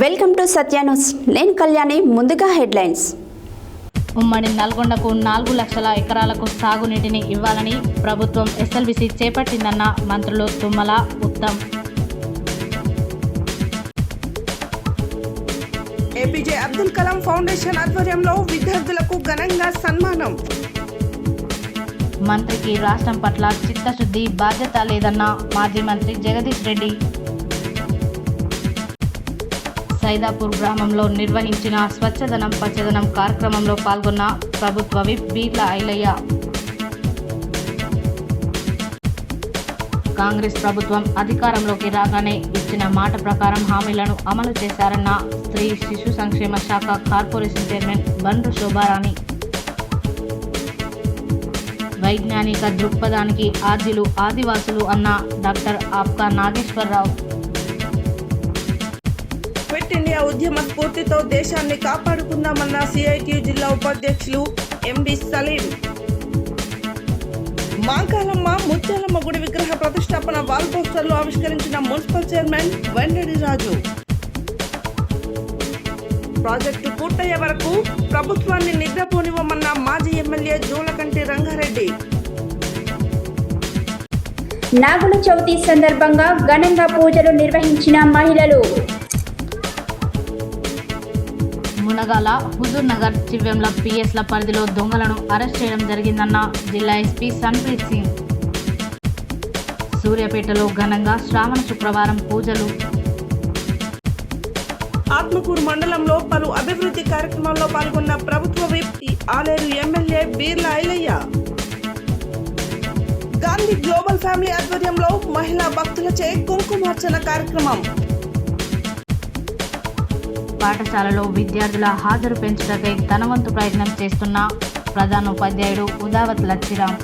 Welcome to Satya news. నేను కళ్యాణి. ముందుగా headlines. ఉమ్మడి నల్గొండకు 4 లక్షల ఎకరాలకు సాగునీటిని ఇవ్వాలని ప్రభుత్వం ఎస్ఎల్బీసీ చేపట్టిందన్న మంత్రులు తుమ్మల, ఉత్తమ్. ఏపీజే అబ్దుల్ కలాం ఫౌండేషన్ ఆధ్వర్యంలో విద్యార్థులకు ఘనంగా సన్మానం. మంత్రికి రాష్ట్రం పట్ల చిత్తశుద్ధి, బాధ్యత లేదన్న మాజీ మంత్రి జగదీష్ రెడ్డి. సైదాపూర్ గ్రామంలో నిర్వహించిన స్వచ్ఛదనం పచ్చదనం కార్యక్రమంలో పాల్గొన్న ప్రభుత్వ విప్ బీర్ల ఐలయ్య. కాంగ్రెస్ ప్రభుత్వం అధికారంలోకి రాగానే ఇచ్చిన మాట ప్రకారం హామీలను అమలు చేశారన్న స్త్రీ శిశు సంక్షేమ శాఖ కార్పొరేషన్ చైర్మన్ బండ్రు శోభారాణి. వైజ్ఞానిక దృక్పథానికి ఆద్యులు ఆదివాసులు అన్న డాక్టర్ ఆప్కా నాగేశ్వరరావు. క్విట్ ఇండియా ఉద్యమ స్ఫూర్తితో దేశాన్ని కాపాడుకుందామన్న సిఐటియు జిల్లా ఉపాధ్యక్షులు ఎండి సలీం. మాంకాలమ్మ ముత్యాలమ్మ గుడి విగ్రహ ప్రతిష్టాపన వాల్ పోస్టర్లు ఆవిష్కరించిన మున్సిపల్ చైర్మన్ వెండడి రాజు. ప్రాజెక్టు పూర్తయ్యే వరకు ప్రభుత్వాన్ని నిద్రపోనివ్వమన్న మాజీ ఎమ్మెల్యే జూలకంటి రంగారెడ్డి. నాగుల చవితి సందర్భంగా ఘనంగా పూజలు నిర్వహించిన మహిళలు. మునగాల, హుజూర్ నగర్, చివ్వెంల పిఎస్ల పరిధిలో దొంగలను అరెస్ట్ చేయడం జరిగిందన్న జిల్లా ఎస్పీ సన్ప్రీత్ సింగ్. సూర్యాపేటలో ఘనంగా శ్రావణ శుక్రవారం పూజలు. ఆత్మకూరు మండలంలో పలు అభివృద్ధి కార్యక్రమాల్లో పాల్గొన్న ప్రభుత్వ whip Aleru MLA Beerla Ailaiah. Gandhi global family ఆధ్వర్యంలో మహిళా భక్తులచే కుంకుమార్చన కార్యక్రమం. పాఠశాలలో విద్యార్థుల హాజరు పెంచుటకై తన వంతు ప్రయత్నం చేస్తున్న ప్రధానోపాధ్యాయుడు ఉదావత్ లచ్చిరామ్.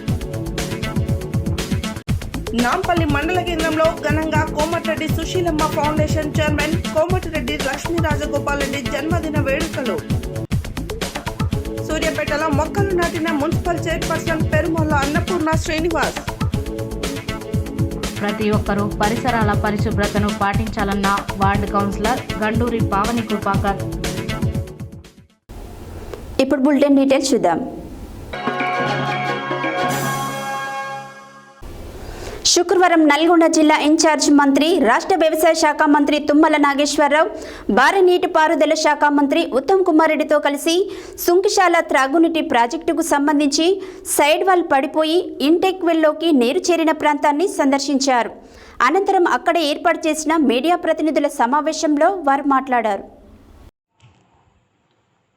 నాంపల్లి మండల కేంద్రంలో ఘనంగా కోమటిరెడ్డి సుశీలమ్మ ఫౌండేషన్ చైర్మన్ కోమటిరెడ్డి లక్ష్మీ రాజగోపాల్ రెడ్డి జన్మదిన వేడుకలు. సూర్యాపేటలో మొక్కలు నాటిన మున్సిపల్ చైర్పర్సన్ పెరుమల్ల అన్నపూర్ణ శ్రీనివాస్. ప్రతి ఒక్కరూ పరిసరాల పరిశుభ్రతను పాటించాలన్న వార్డు కౌన్సిలర్ గండూరి పావని కృపాకర్. ఇప్పుడు బులెటిన్ డీటెయిల్స్ చూద్దాం. శుక్రవారం నల్గొండ జిల్లా ఇన్ఛార్జ్ మంత్రి, రాష్ట్ర వ్యవసాయ శాఖ మంత్రి తుమ్మల నాగేశ్వరరావు, భారీ నీటిపారుదల శాఖ మంత్రి ఉత్తమ్ కుమార్ రెడ్డితో కలిసి సుంకిశాల త్రాగునీటి ప్రాజెక్టుకు సంబంధించి సైడ్ వాల్ పడిపోయి ఇంటేక్ వెల్లోకి నీరు చేరిన ప్రాంతాన్ని సందర్శించారు. అనంతరం అక్కడ ఏర్పాటు చేసిన మీడియా ప్రతినిధుల సమావేశంలో వారు మాట్లాడారు.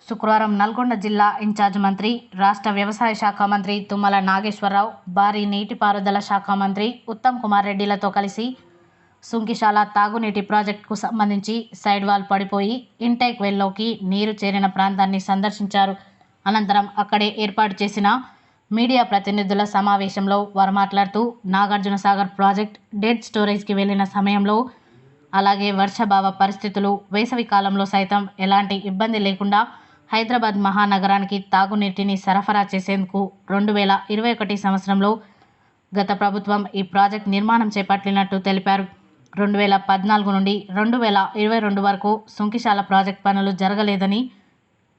శుక్రవారం నల్గొండ జిల్లా ఇన్ఛార్జ్ మంత్రి, రాష్ట్ర వ్యవసాయ శాఖ మంత్రి తుమ్మల నాగేశ్వరరావు, భారీ నీటిపారుదల శాఖ మంత్రి ఉత్తమ్ కుమార్ రెడ్డిలతో కలిసి సుంకిశాల తాగునీటి ప్రాజెక్టుకు సంబంధించి సైడ్ వాల్ పడిపోయి ఇంటేక్ వెల్లోకి నీరు చేరిన ప్రాంతాన్ని సందర్శించారు. అనంతరం అక్కడే ఏర్పాటు చేసిన మీడియా ప్రతినిధుల సమావేశంలో వారు మాట్లాడుతూ, నాగార్జున సాగర్ ప్రాజెక్ట్ డెడ్ స్టోరేజ్కి వెళ్లిన సమయంలో, అలాగే వర్షాభావ పరిస్థితులు, వేసవి కాలంలో సైతం ఎలాంటి ఇబ్బంది లేకుండా హైదరాబాద్ మహానగరానికి తాగునీటిని సరఫరా చేసేందుకు 2021 సంవత్సరంలో గత ప్రభుత్వం ఈ ప్రాజెక్ట్ నిర్మాణం చేపట్టినట్టు తెలిపారు. 2014 నుండి 2022 వరకు సుంకిశాల ప్రాజెక్ట్ పనులు జరగలేదని,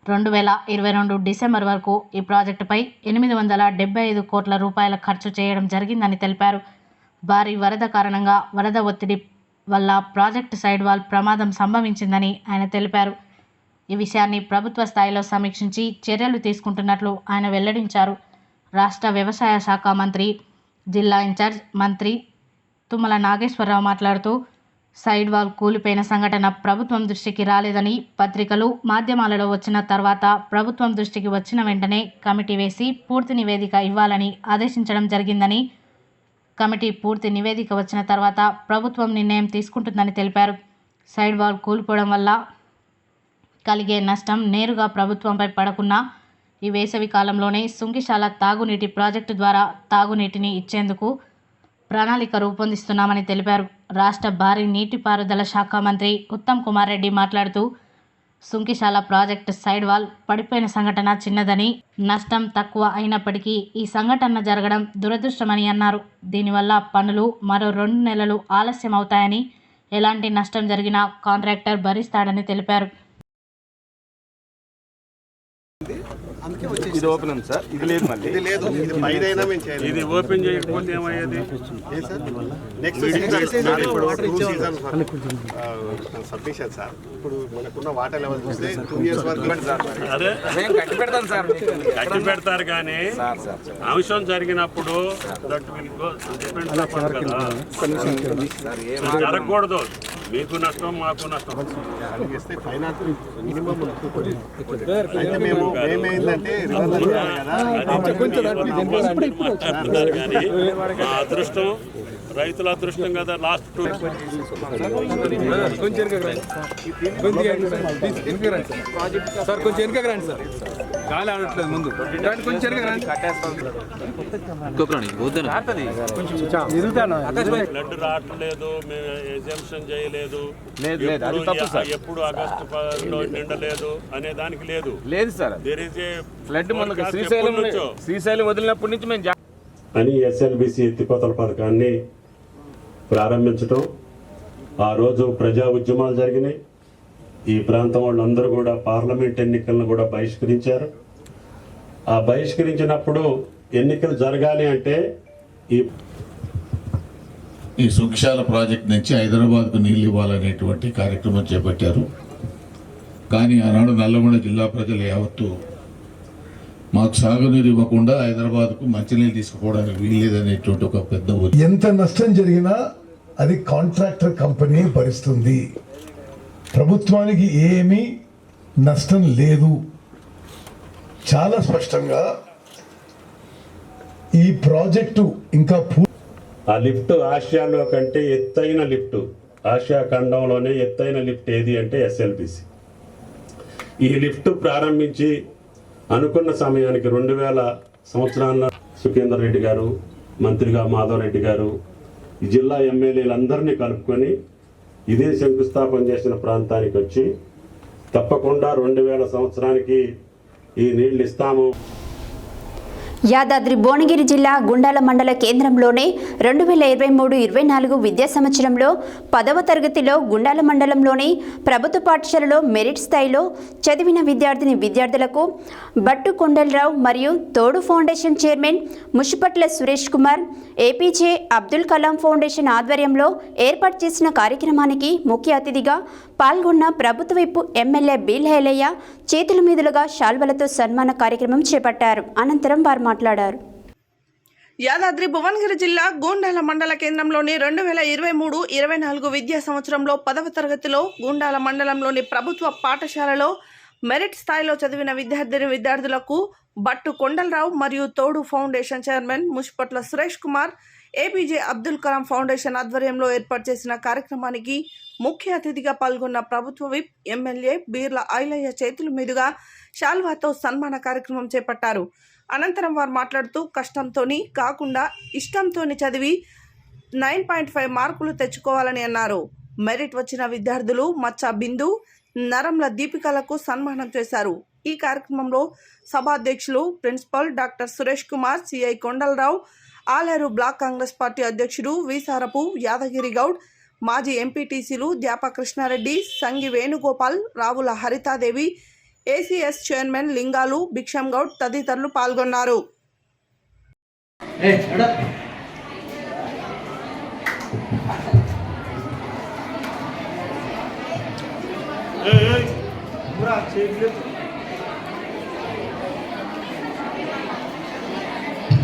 2022 డిసెంబర్ వరకు ఈ ప్రాజెక్టుపై 875 కోట్ల రూపాయల ఖర్చు చేయడం జరిగిందని తెలిపారు. భారీ వరద కారణంగా వరద ఒత్తిడి వల్ల ప్రాజెక్టు సైడ్ వాల్ ప్రమాదం సంభవించిందని ఆయన తెలిపారు. ఈ విషయాన్ని ప్రభుత్వ స్థాయిలో సమీక్షించి చర్యలు తీసుకుంటున్నట్లు ఆయన వెల్లడించారు. రాష్ట్ర వ్యవసాయ శాఖ మంత్రి, జిల్లా ఇన్ఛార్జ్ మంత్రి తుమ్మల నాగేశ్వరరావు మాట్లాడుతూ, సైడ్ వాల్ కూలిపోయిన సంఘటన ప్రభుత్వం దృష్టికి రాలేదని, పత్రికలు, మాధ్యమాలలో వచ్చిన తర్వాత ప్రభుత్వం దృష్టికి వచ్చిన వెంటనే కమిటీ వేసి పూర్తి నివేదిక ఇవ్వాలని ఆదేశించడం జరిగిందని, కమిటీ పూర్తి నివేదిక వచ్చిన తర్వాత ప్రభుత్వం నిర్ణయం తీసుకుంటుందని తెలిపారు. సైడ్ వాల్ కూలిపోవడం వల్ల కలిగే నష్టం నేరుగా ప్రభుత్వంపై పడకున్నా ఈ వేసవి కాలంలోనే సుంకిశాల తాగునీటి ప్రాజెక్టు ద్వారా తాగునీటిని ఇచ్చేందుకు ప్రణాళిక రూపొందిస్తున్నామని తెలిపారు. రాష్ట్ర భారీ నీటిపారుదల శాఖ మంత్రి ఉత్తమ్ కుమార్ రెడ్డి మాట్లాడుతూ, సుంకిశాల ప్రాజెక్టు సైడ్ వాల్ పడిపోయిన సంఘటన చిన్నదని, నష్టం తక్కువ అయినప్పటికీ ఈ సంఘటన జరగడం దురదృష్టమని అన్నారు. దీనివల్ల పనులు మరో 2 నెలలు ఆలస్యం అవుతాయని, ఎలాంటి నష్టం జరిగినా కాంట్రాక్టర్ భరిస్తాడని తెలిపారు. ఇది ఓపెన్ ఉంది సార్, ఇది లేదు, మళ్ళీ ఇది లేదు, ఇది పైదైనా మేము చేయాలి. ఇది ఓపెన్ చేయకపోతే ఏమయ్యేది? Next submission sir. ఇప్పుడు మనకున్న వాటర్ లెవెల్ చూస్తే 2 years వరకు సార్. అదే కట్టి పెడతాను సార్, కట్టి పెడతారు కానీ అంశం జరిగినప్పుడు జరగకూడదు. మీకు నష్టం, మాకు నష్టం. ఫైనాన్స్ మినిమం అయితే మేమేంటంటే మా అదృష్టం, రైతుల అదృష్టం కదా. లాస్ట్ 2 సార్ కొంచెం వెనుక రండి సార్, గాలి ఆడట్లేదు ముందు, కొంచెం బ్లడ్ రావట్లేదు, మేము ఎగ్జామ్షన్ చేయలేదు, ఎప్పుడు ఆగస్టు నిండలేదు అనే దానికి లేదు sir. There is a flood మనకు శ్రీశైలం వదిలినప్పటి నుంచి మేము అని ఎస్ఎల్బిసి ఎత్తిపోతల పథకాన్ని ప్రారంభించడం, ఆ రోజు ప్రజా ఉద్యమాలు జరిగినాయి. ఈ ప్రాంతం వాళ్ళందరూ కూడా పార్లమెంట్ ఎన్నికలను కూడా బహిష్కరించారు. ఆ బహిష్కరించినప్పుడు ఎన్నికలు జరగాలి అంటే ఈ సుంక్షాల ప్రాజెక్ట్ నుంచి హైదరాబాద్కు నీళ్ళు ఇవ్వాలనేటువంటి కార్యక్రమం చేపట్టారు. కానీ ఆనాడు నల్లగొండ జిల్లా ప్రజలు యావత్తు మాకు సాగునీరు ఇవ్వకుండా హైదరాబాద్కు మంచినీళ్ళు తీసుకుపోవడానికి వీల్లేదనేటువంటి ఒక పెద్ద ఎంత నష్టం జరిగినా అది కాంట్రాక్టర్ కంపెనీ భరిస్తుంది. ప్రభుత్వానికి ఏమీ నష్టం లేదు. చాలా స్పష్టంగా ఈ ప్రాజెక్టు ఇంకా ఆ లిఫ్ట్ ఆసియాలో కంటే ఎత్తైన లిఫ్ట్, ఆసియా ఖండంలోనే ఎత్తైన లిఫ్ట్ ఏది అంటే ఎస్ఎల్బిసి. ఈ లిఫ్ట్ ప్రారంభించి అనుకున్న సమయానికి 2000 సంవత్సరాల సుఖేందర్ రెడ్డి గారు, మంత్రిగా మాధవ్ రెడ్డి గారు, ఈ జిల్లా ఎమ్మెల్యేలందరినీ కలుపుకొని ఇదే శంకుస్థాపన చేసిన ప్రాంతానికి వచ్చి తప్పకుండా 2000 సంవత్సరానికి ఈ నీళ్ళు ఇస్తాము. యాదాద్రి భువనగిరి జిల్లా గుండాల మండల కేంద్రంలోనే 2023-24 విద్యా సంవత్సరంలో 10వ తరగతిలో గుండాల మండలంలోని ప్రభుత్వ పాఠశాలలో మెరిట్ స్థాయిలో చదివిన విద్యార్థులకు బట్టు కొండలరావు మరియు Thodu foundation chairman Mushipatla Suresh Kumar, APJ Abdul Kalam foundation ఆధ్వర్యంలో ఏర్పాటు చేసిన కార్యక్రమానికి ముఖ్య అతిథిగా పాల్గొన్న ప్రభుత్వ విప్ ఎమ్మెల్యే బీల్ హేలయ్య చేతుల మీదులుగా శాల్వలతో సన్మాన కార్యక్రమం చేపట్టారు. అనంతరం వారు మాట్లాడారు. యాదాద్రి భువనగిరి జిల్లా గూండాల మండల కేంద్రంలోని 2023-24 విద్యా సంవత్సరంలో 10వ తరగతిలో గూండాల మండలంలోని ప్రభుత్వ పాఠశాలలో మెరిట్ స్థాయిలో చదివిన విద్యార్థులకు బట్టు కొండలరావు మరియు Thodu foundation chairman Mushipatla Suresh Kumar, APJ Abdul Kalam foundation ఆధ్వర్యంలో ఏర్పాటు చేసిన కార్యక్రమానికి ముఖ్య అతిథిగా పాల్గొన్న ప్రభుత్వ విప్ ఎమ్మెల్యే బీర్ల ఐలయ్య చేతుల మీదుగా శాల్వాతో సన్మాన కార్యక్రమం చేపట్టారు. అనంతరం వారు మాట్లాడుతూ కష్టంతోని కాకుండా ఇష్టంతోని చదివి 9.5 మార్కులు తెచ్చుకోవాలని అన్నారు. మెరిట్ వచ్చిన విద్యార్థులు మచ్చ బిందు, నరంల దీపికలకు సన్మానం చేశారు. ఈ కార్యక్రమంలో సభాధ్యక్షులు principal doctor Suresh Kumar, CI Kondalarao, Aleru block Congress party అధ్యక్షుడు వీసారపు యాదగిరి గౌడ్, మాజీ ఎంపీటీసీలు ద్యాప కృష్ణారెడ్డి, సంగి వేణుగోపాల్, రావుల హరితాదేవి, ఏసీఎస్ చైర్మన్ లింగాలు, భిక్షం గౌడ్ తదితరులు పాల్గొన్నారు.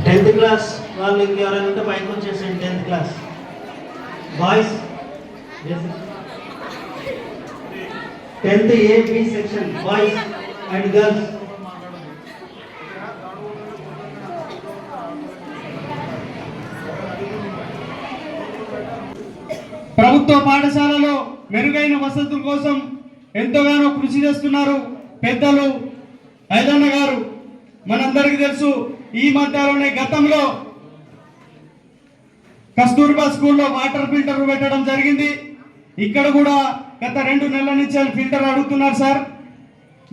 టెన్త్ క్లాస్ వాళ్ళు ఇంకెవరైనా ఉంటే పైకి వచ్చేసండి. 10th class boys, 10th A B section boys and girls. ప్రభుత్వ పాఠశాలలో మెరుగైన వసతుల కోసం ఎంతగానో కృషి చేస్తున్నారు పెద్దలు ఐదన్న గారు. మనందరికీ తెలుసు, ఈ మధ్యలోనే గతంలో కస్తూర్బా స్కూల్లో వాటర్ ఫిల్టర్ పెట్టడం జరిగింది. ఇక్కడ కూడా గత 2 నెలల నుంచి ఫిల్టర్ అడుగుతున్నారు సార్.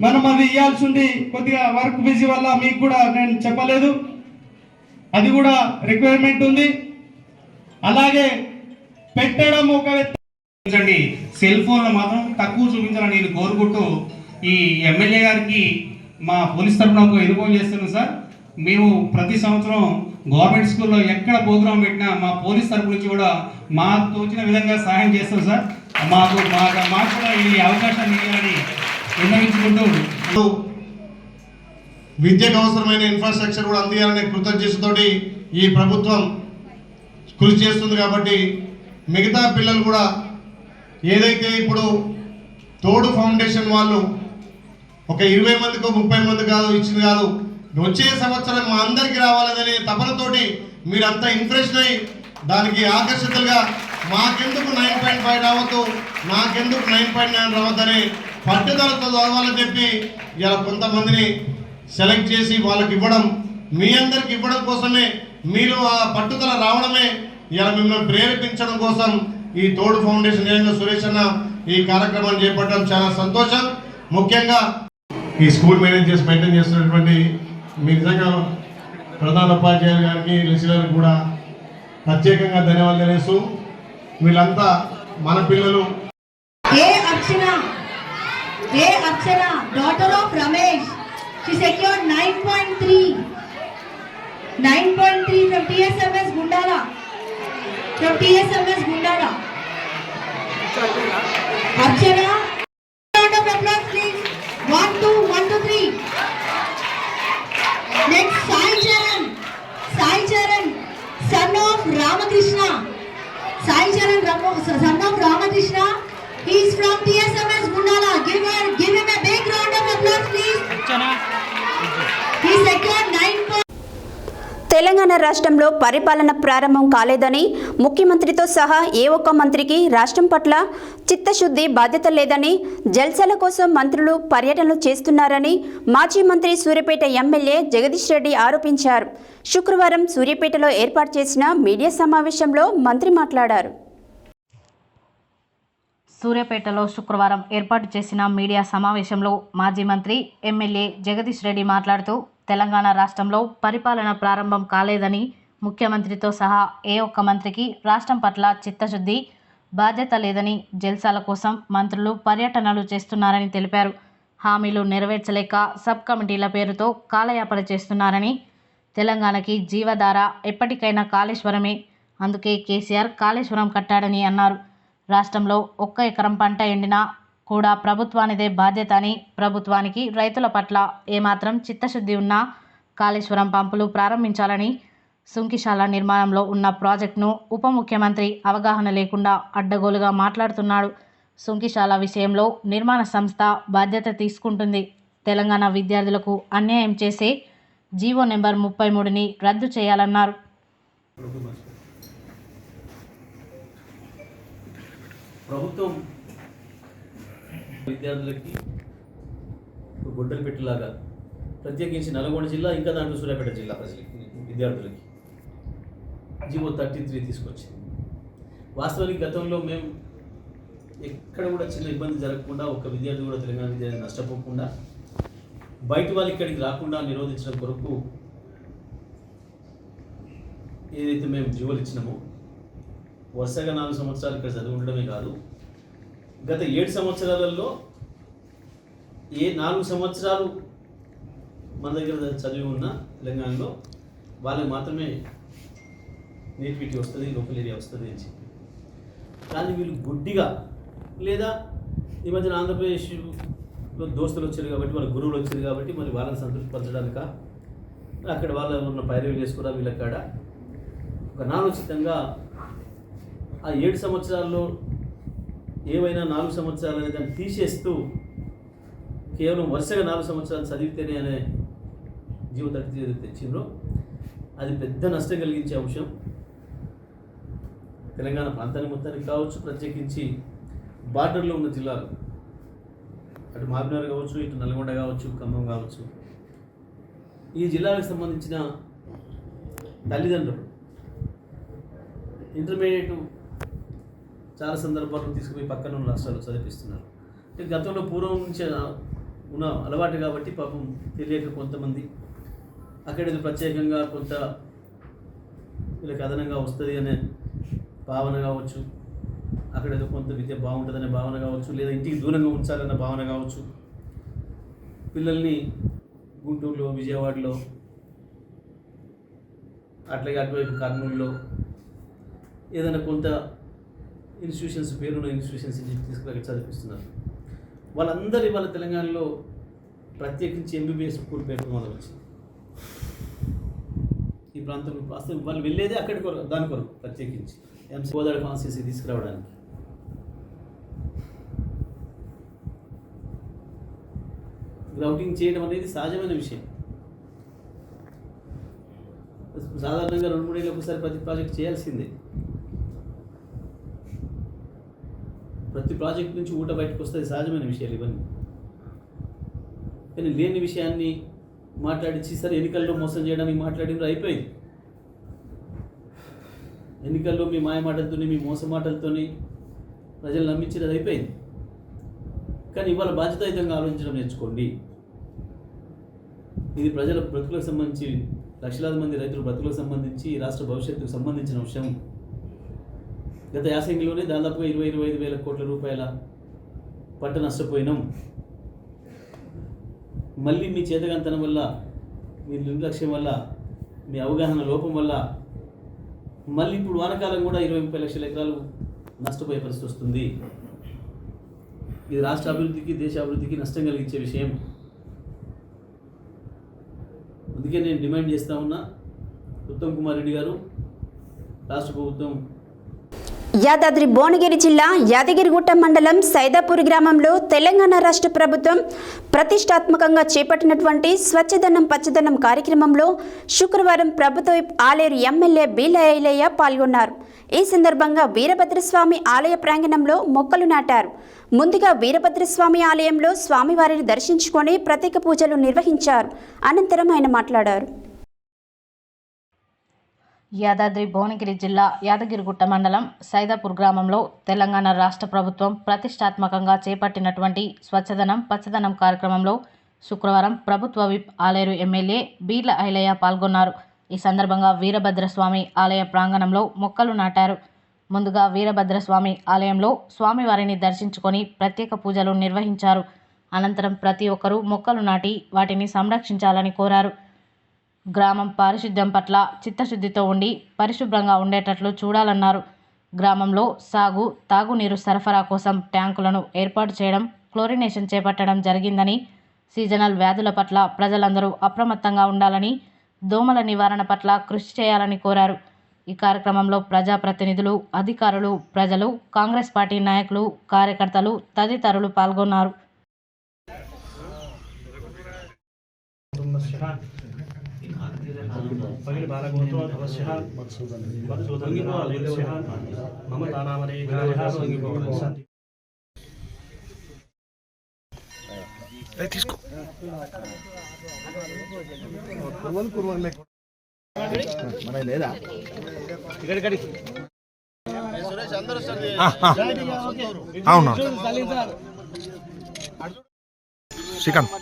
మనం అది ఇవ్వాల్సి ఉంది, కొద్దిగా వర్క్ బిజీ వల్ల మీకు కూడా నేను చెప్పలేదు. అది కూడా రిక్వైర్మెంట్ ఉంది. అలాగే పెట్టడం ఒక సెల్ ఫోన్లో మాత్రం తక్కువ చూపించాలని నేను కోరుకుంటూ ఈ ఎమ్మెల్యే గారికి మా పోలీస్ తరఫున ఒక ఎన్నుకోలు చేస్తున్నాం సార్. మేము ప్రతి సంవత్సరం గవర్నమెంట్ స్కూల్లో ఎక్కడ ప్రోగ్రాం పెట్టినా మా పోలీస్ తరఫు నుంచి కూడా మాకు తోచిన విధంగా సహాయం చేస్తాం సార్. మాకు కూడా ఈ అవకాశాన్ని ఇవ్వాలని విన్నవించుకుంటూ విద్యకు అవసరమైన ఇన్ఫ్రాస్ట్రక్చర్ కూడా అందియాలనే కృతజ్ఞతతోటి ఈ ప్రభుత్వం కృషి చేస్తుంది. కాబట్టి మిగతా పిల్లలు కూడా ఏదైతే ఇప్పుడు తోడు ఫౌండేషన్ వాళ్ళు ఒక 20 మందికో 30 మంది కాదు ఇచ్చింది కాదు, వచ్చే సంవత్సరం మా అందరికీ రావాలనే తపనతోటి మీరంతా ఇంప్రెషన్ అయ్యి దానికి ఆకర్షితులుగా మాకెందుకు 9.5 రావద్దు, నాకెందుకు 9.9 రావద్దనే పట్టుదలతో చదవాలని చెప్పి ఇలా కొంతమందిని సెలెక్ట్ చేసి వాళ్ళకి ఇవ్వడం, మీ అందరికి ఇవ్వడం కోసమే, మీరు ఆ పట్టుదల రావడమే ఇలా మిమ్మల్ని ప్రేరేపించడం కోసం ఈ తోడు ఫౌండేషన్ నిజంగా సురేష్ అన్న ఈ కార్యక్రమాన్ని చేపట్టడం చాలా సంతోషం. ముఖ్యంగా ఈ స్కూల్ మేనేజర్స్ మెయింటైన్ చేస్తున్నటువంటి మీ నిజంగా ప్రధాన ఉపాధ్యాయులు గారికి, లెక్చరర్లకు కూడా ప్రత్యేకంగా ధన్యవాదాలు తెలుస్తూ వీళ్ళంతా మన పిల్లలు. A Akshara daughter of Ramesh, she secured 9.3 from TSMS Gundala. Archana, round of applause please. 1 2 3. Next Sai Charan, son of Ramakrishna. Son of Ramakrishna. He is from TSMS Gundala. Give him a big round of applause please. He secured 9. Telangana రాష్ట్రంలో పరిపాలన ప్రారంభం కాలేదని, ముఖ్యమంత్రితో సహా ఏ ఒక్క మంత్రికి రాష్ట్రం పట్ల చిత్తశుద్ధి బాధ్యత లేదని, జల్సాల కోసం మంత్రులు పర్యటనలు చేస్తున్నారని మాజీ మంత్రి సూర్యాపేట ఎమ్మెల్యే జగదీష్ రెడ్డి ఆరోపించారు. శుక్రవారం సూర్యాపేటలో ఏర్పాటు చేసిన మీడియా సమావేశంలో మంత్రి మాట్లాడారు. సూర్యాపేటలో శుక్రవారం ఏర్పాటు చేసిన మీడియా సమావేశంలో మాజీ మంత్రి ఎమ్మెల్యే జగదీష్ రెడ్డి మాట్లాడుతూ, తెలంగాణ రాష్ట్రంలో పరిపాలన ప్రారంభం కాలేదని, ముఖ్యమంత్రితో సహా ఏ ఒక్క మంత్రికి రాష్ట్రం పట్ల చిత్తశుద్ధి బాధ్యత లేదని, జల్సాల కోసం మంత్రులు పర్యటనలు చేస్తున్నారని తెలిపారు. హామీలు నెరవేర్చలేక సబ్ కమిటీల పేరుతో కాలయాపన చేస్తున్నారని, తెలంగాణకి జీవధార ఎప్పటికైనా కాళేశ్వరమే, అందుకే కేసీఆర్ కాళేశ్వరం కట్టాడని అన్నారు. రాష్ట్రంలో 1 ఎకరం పంట ఎండినా కూడా ప్రభుత్వానిదే బాధ్యత అని, ప్రభుత్వానికి రైతుల పట్ల ఏమాత్రం చిత్తశుద్ధి ఉన్నా కాళేశ్వరం పంపులు ప్రారంభించాలని, సుంకిశాల నిర్మాణంలో ఉన్న ప్రాజెక్టును ఉప ముఖ్యమంత్రి అవగాహన లేకుండా అడ్డగోలుగా మాట్లాడుతున్నాడు. సుంకిశాల విషయంలో నిర్మాణ సంస్థ బాధ్యత తీసుకుంటుంది. తెలంగాణ విద్యార్థులకు అన్యాయం చేసే జీవో నెంబర్ 33ని రద్దు చేయాలన్నారు. ప్రభుత్వం విద్యార్థులకి గుడ్డలు పెట్టేలాగా ప్రత్యేకించి నల్గొండ జిల్లా, ఇంకా దాంట్లో సూర్యాపేట జిల్లా ప్రజలకి, విద్యార్థులకి జీవో 33 తీసుకొచ్చింది. వాస్తవానికి గతంలో మేము ఎక్కడ కూడా చిన్న ఇబ్బంది జరగకుండా, ఒక్క విద్యార్థి కూడా తెలంగాణ విద్యార్థి నష్టపోకుండా, బయట వాళ్ళు ఇక్కడికి రాకుండా నిరోధించడం కొరకు ఏదైతే మేము జీవోలు ఇచ్చినామో, వరుసగా 4 సంవత్సరాలు ఇక్కడ చదివి ఉండడమే కాదు, గత 7 సంవత్సరాలలో ఏ 4 సంవత్సరాలు మన దగ్గర చదివి ఉన్న తెలంగాణలో వాళ్ళకి మాత్రమే నేటివిటీ వస్తుంది, లోకల్ ఏరియా వస్తుంది అని చెప్పి, కానీ వీళ్ళు గుడ్డిగా, లేదా ఈ మధ్యన ఆంధ్రప్రదేశ్లో దోస్తులు వచ్చారు కాబట్టి, వాళ్ళ గురువులు వచ్చారు కాబట్టి, మరి వాళ్ళని సంతృప్తిపరచడానిక అక్కడ వాళ్ళ ఉన్న పైరవీ చేసుకురా వీళ్ళ కాడ ఒక నాలోచితంగా ఆ 7 సంవత్సరాల్లో ఏవైనా 4 సంవత్సరాలు అనే దాన్ని తీసేస్తూ కేవలం వరుసగా 4 సంవత్సరాలు చదివితేనే అనే జీవో 33 తెచ్చిండ్రో అది పెద్ద నష్టం కలిగించే అంశం. తెలంగాణ ప్రాంతాన్ని మొత్తానికి కావచ్చు, ప్రత్యేకించి బార్డర్లో ఉన్న జిల్లాలు, అటు మాబినార్ కావచ్చు, ఇటు నల్గొండ కావచ్చు, ఖమ్మం కావచ్చు, ఈ జిల్లాలకు సంబంధించిన తల్లిదండ్రులు ఇంటర్మీడియట్ చాలా సందర్భాల్లో తీసుకుపోయి పక్కన ఉన్న రాష్ట్రాలు చదివిస్తున్నారు. గతంలో పూర్వం నుంచి ఉన్న అలవాటు కాబట్టి పాపం తెలియక కొంతమంది అక్కడ ప్రత్యేకంగా కొంత వీళ్ళకి అదనంగా వస్తుంది అనే భావన కావచ్చు, అక్కడ ఏదో కొంత విద్య బాగుంటుందనే భావన కావచ్చు, లేదా ఇంటికి దూరంగా ఉంచాలన్న భావన కావచ్చు, పిల్లల్ని గుంటూరులో, విజయవాడలో, అట్లాగే అటువైపు కర్నూలులో ఏదైనా కొంత ఇన్స్టిట్యూషన్స్, పేరున్న ఇన్స్టిట్యూషన్స్ తీసుకుని చదివిస్తున్నారు. వాళ్ళందరి వాళ్ళ తెలంగాణలో ప్రత్యేకించి ఎంబీబీఎస్ స్కూల్ పేర్కొనడం వచ్చింది. ఈ ప్రాంతంలో అసలు వాళ్ళు వెళ్ళేదే అక్కడి కొరకు, దాని కొరకు ప్రత్యేకించి గోదావరి కాన్స్టిట్యూన్సీ తీసుకురావడానికి. గ్రౌటింగ్ చేయడం అనేది సహజమైన విషయం. సాధారణంగా 2-3 ఏళ్ళకి ఒకసారి ప్రతి ప్రాజెక్ట్ చేయాల్సిందే. ప్రతి ప్రాజెక్ట్ నుంచి ఊట బయటకు వస్తుంది, సహజమైన విషయాలు ఇవన్నీ. కానీ లేని విషయాన్ని మాట్లాడించి సరే ఎన్నికల్లో మోసం చేయడానికి మాట్లాడినప్పుడు అయిపోయింది. ఎన్నికల్లో మీ మాయ మాటలతో, మీ మోస మాటలతో ప్రజలు నమ్మించేది అయిపోయింది. కానీ ఇవాళ బాధ్యతాయుతంగా ఆలోచించడం నేర్చుకోండి. ఇది ప్రజల బ్రతుకులకు సంబంధించి, లక్షలాది మంది రైతుల బ్రతుకులకు సంబంధించి, రాష్ట్ర భవిష్యత్తుకు సంబంధించిన విషయం. గత యాసంగిలోనే దాదాపుగా 20-25 వేల కోట్ల రూపాయల పంట నష్టపోయినాం. మళ్ళీ మీ చేతగంతనం వల్ల, మీ నిర్లక్ష్యం వల్ల, మీ అవగాహన లోపం వల్ల మళ్ళీ ఇప్పుడు వానకాలం కూడా 20-30 లక్షల ఎకరాలు నష్టపోయే పరిస్థితి వస్తుంది. ఇది రాష్ట్ర అభివృద్ధికి, దేశ అభివృద్ధికి నష్టం కలిగించే విషయం. అందుకే నేను డిమాండ్ చేస్తూ ఉన్నా, ఉత్తమ్ కుమార్ రెడ్డి గారు, రాష్ట్ర ప్రభుత్వం యాదాద్రి భువనగిరి జిల్లా యాదగిరిగుట్ట మండలం సైదాపూర్ గ్రామంలో తెలంగాణ రాష్ట్ర ప్రభుత్వం ప్రతిష్టాత్మకంగా చేపట్టినటువంటి స్వచ్ఛదనం పచ్చదనం కార్యక్రమంలో శుక్రవారం ప్రభుత్వ ఆలేరు ఎమ్మెల్యే బీలా ఐలయ్య పాల్గొన్నారు. ఈ సందర్భంగా వీరభద్రస్వామి ఆలయ ప్రాంగణంలో మొక్కలు నాటారు. ముందుగా వీరభద్రస్వామి ఆలయంలో స్వామివారిని దర్శించుకొని ప్రత్యేక పూజలు నిర్వహించారు. అనంతరం ఆయన మాట్లాడారు. యాదాద్రి భువనగిరి జిల్లా యాదగిరిగుట్ట మండలం సైదాపూర్ గ్రామంలో తెలంగాణ రాష్ట్ర ప్రభుత్వం ప్రతిష్టాత్మకంగా చేపట్టినటువంటి స్వచ్ఛదనం పచ్చదనం కార్యక్రమంలో శుక్రవారం ప్రభుత్వ విప్ ఆలేరు ఎమ్మెల్యే బీర్ల ఐలయ్య పాల్గొన్నారు. ఈ సందర్భంగా వీరభద్రస్వామి ఆలయ ప్రాంగణంలో మొక్కలు నాటారు. ముందుగా వీరభద్రస్వామి ఆలయంలో స్వామివారిని దర్శించుకొని ప్రత్యేక పూజలు నిర్వహించారు. అనంతరం ప్రతి ఒక్కరూ మొక్కలు నాటి వాటిని సంరక్షించాలని కోరారు. గ్రామం పారిశుద్ధ్యం పట్ల చిత్తశుద్ధితో ఉండి పరిశుభ్రంగా ఉండేటట్లు చూడాలన్నారు. గ్రామంలో సాగు, తాగునీరు సరఫరా కోసం ట్యాంకులను ఏర్పాటు చేయడం, క్లోరినేషన్ చేపట్టడం జరిగిందని, సీజనల్ వ్యాధుల పట్ల ప్రజలందరూ అప్రమత్తంగా ఉండాలని, దోమల నివారణ పట్ల కృషి చేయాలని కోరారు. ఈ కార్యక్రమంలో ప్రజాప్రతినిధులు, అధికారులు, ప్రజలు, కాంగ్రెస్ పార్టీ నాయకులు, కార్యకర్తలు తదితరులు పాల్గొన్నారు. అవునా శ్రీకాంత్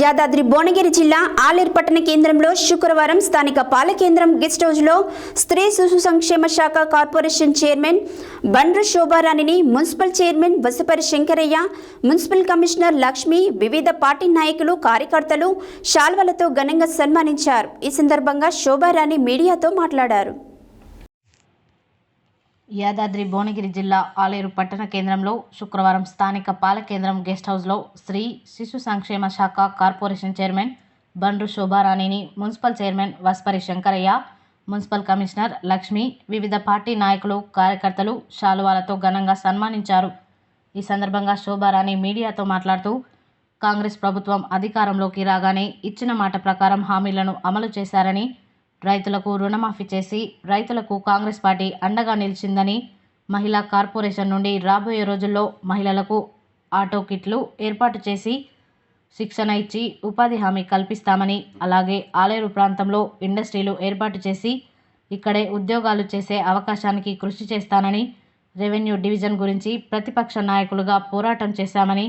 యాదాద్రి భువనగిరి జిల్లా ఆలేరు పట్టణ కేంద్రంలో శుక్రవారం స్థానిక పాలకేంద్రం గెస్ట్ హౌస్లో స్త్రీ శిశు సంక్షేమ శాఖ కార్పొరేషన్ చైర్మన్ బండ్రు శోభారాణిని municipal chairman Vasapari Shankaraiah, municipal commissioner Lakshmi, వివిధ పార్టీ నాయకులు, కార్యకర్తలు శాల్వలతో ఘనంగా సన్మానించారు. ఈ సందర్భంగా శోభారాణి మీడియాతో మాట్లాడారు. యాదాద్రి భువనగిరి జిల్లా ఆలేరు పట్టణ కేంద్రంలో శుక్రవారం స్థానిక పాలకేంద్రం గెస్ట్ హౌస్లో స్త్రీ శిశు సంక్షేమ శాఖ కార్పొరేషన్ చైర్మన్ బండ్రు శోభారాణిని municipal chairman Vaspari Shankaraiah, municipal commissioner Lakshmi, వివిధ పార్టీ నాయకులు, కార్యకర్తలు శాలువాలతో ఘనంగా సన్మానించారు. ఈ సందర్భంగా శోభారాణి మీడియాతో మాట్లాడుతూ, కాంగ్రెస్ ప్రభుత్వం అధికారంలోకి రాగానే ఇచ్చిన మాట ప్రకారం హామీలను అమలు చేశారని, రైతులకు రుణమాఫీ చేసి రైతులకు కాంగ్రెస్ పార్టీ అండగా నిలిచిందని, మహిళా కార్పొరేషన్ నుండి రాబోయే రోజుల్లో మహిళలకు ఆటో కిట్లు ఏర్పాటు చేసి శిక్షణ ఇచ్చి ఉపాధి హామీ కల్పిస్తామని, అలాగే ఆలేరు ప్రాంతంలో ఇండస్ట్రీలు ఏర్పాటు చేసి ఇక్కడే ఉద్యోగాలు చేసే అవకాశానికి కృషి చేస్తానని, రెవెన్యూ డివిజన్ గురించి ప్రతిపక్ష నాయకులుగా పోరాటం చేశామని,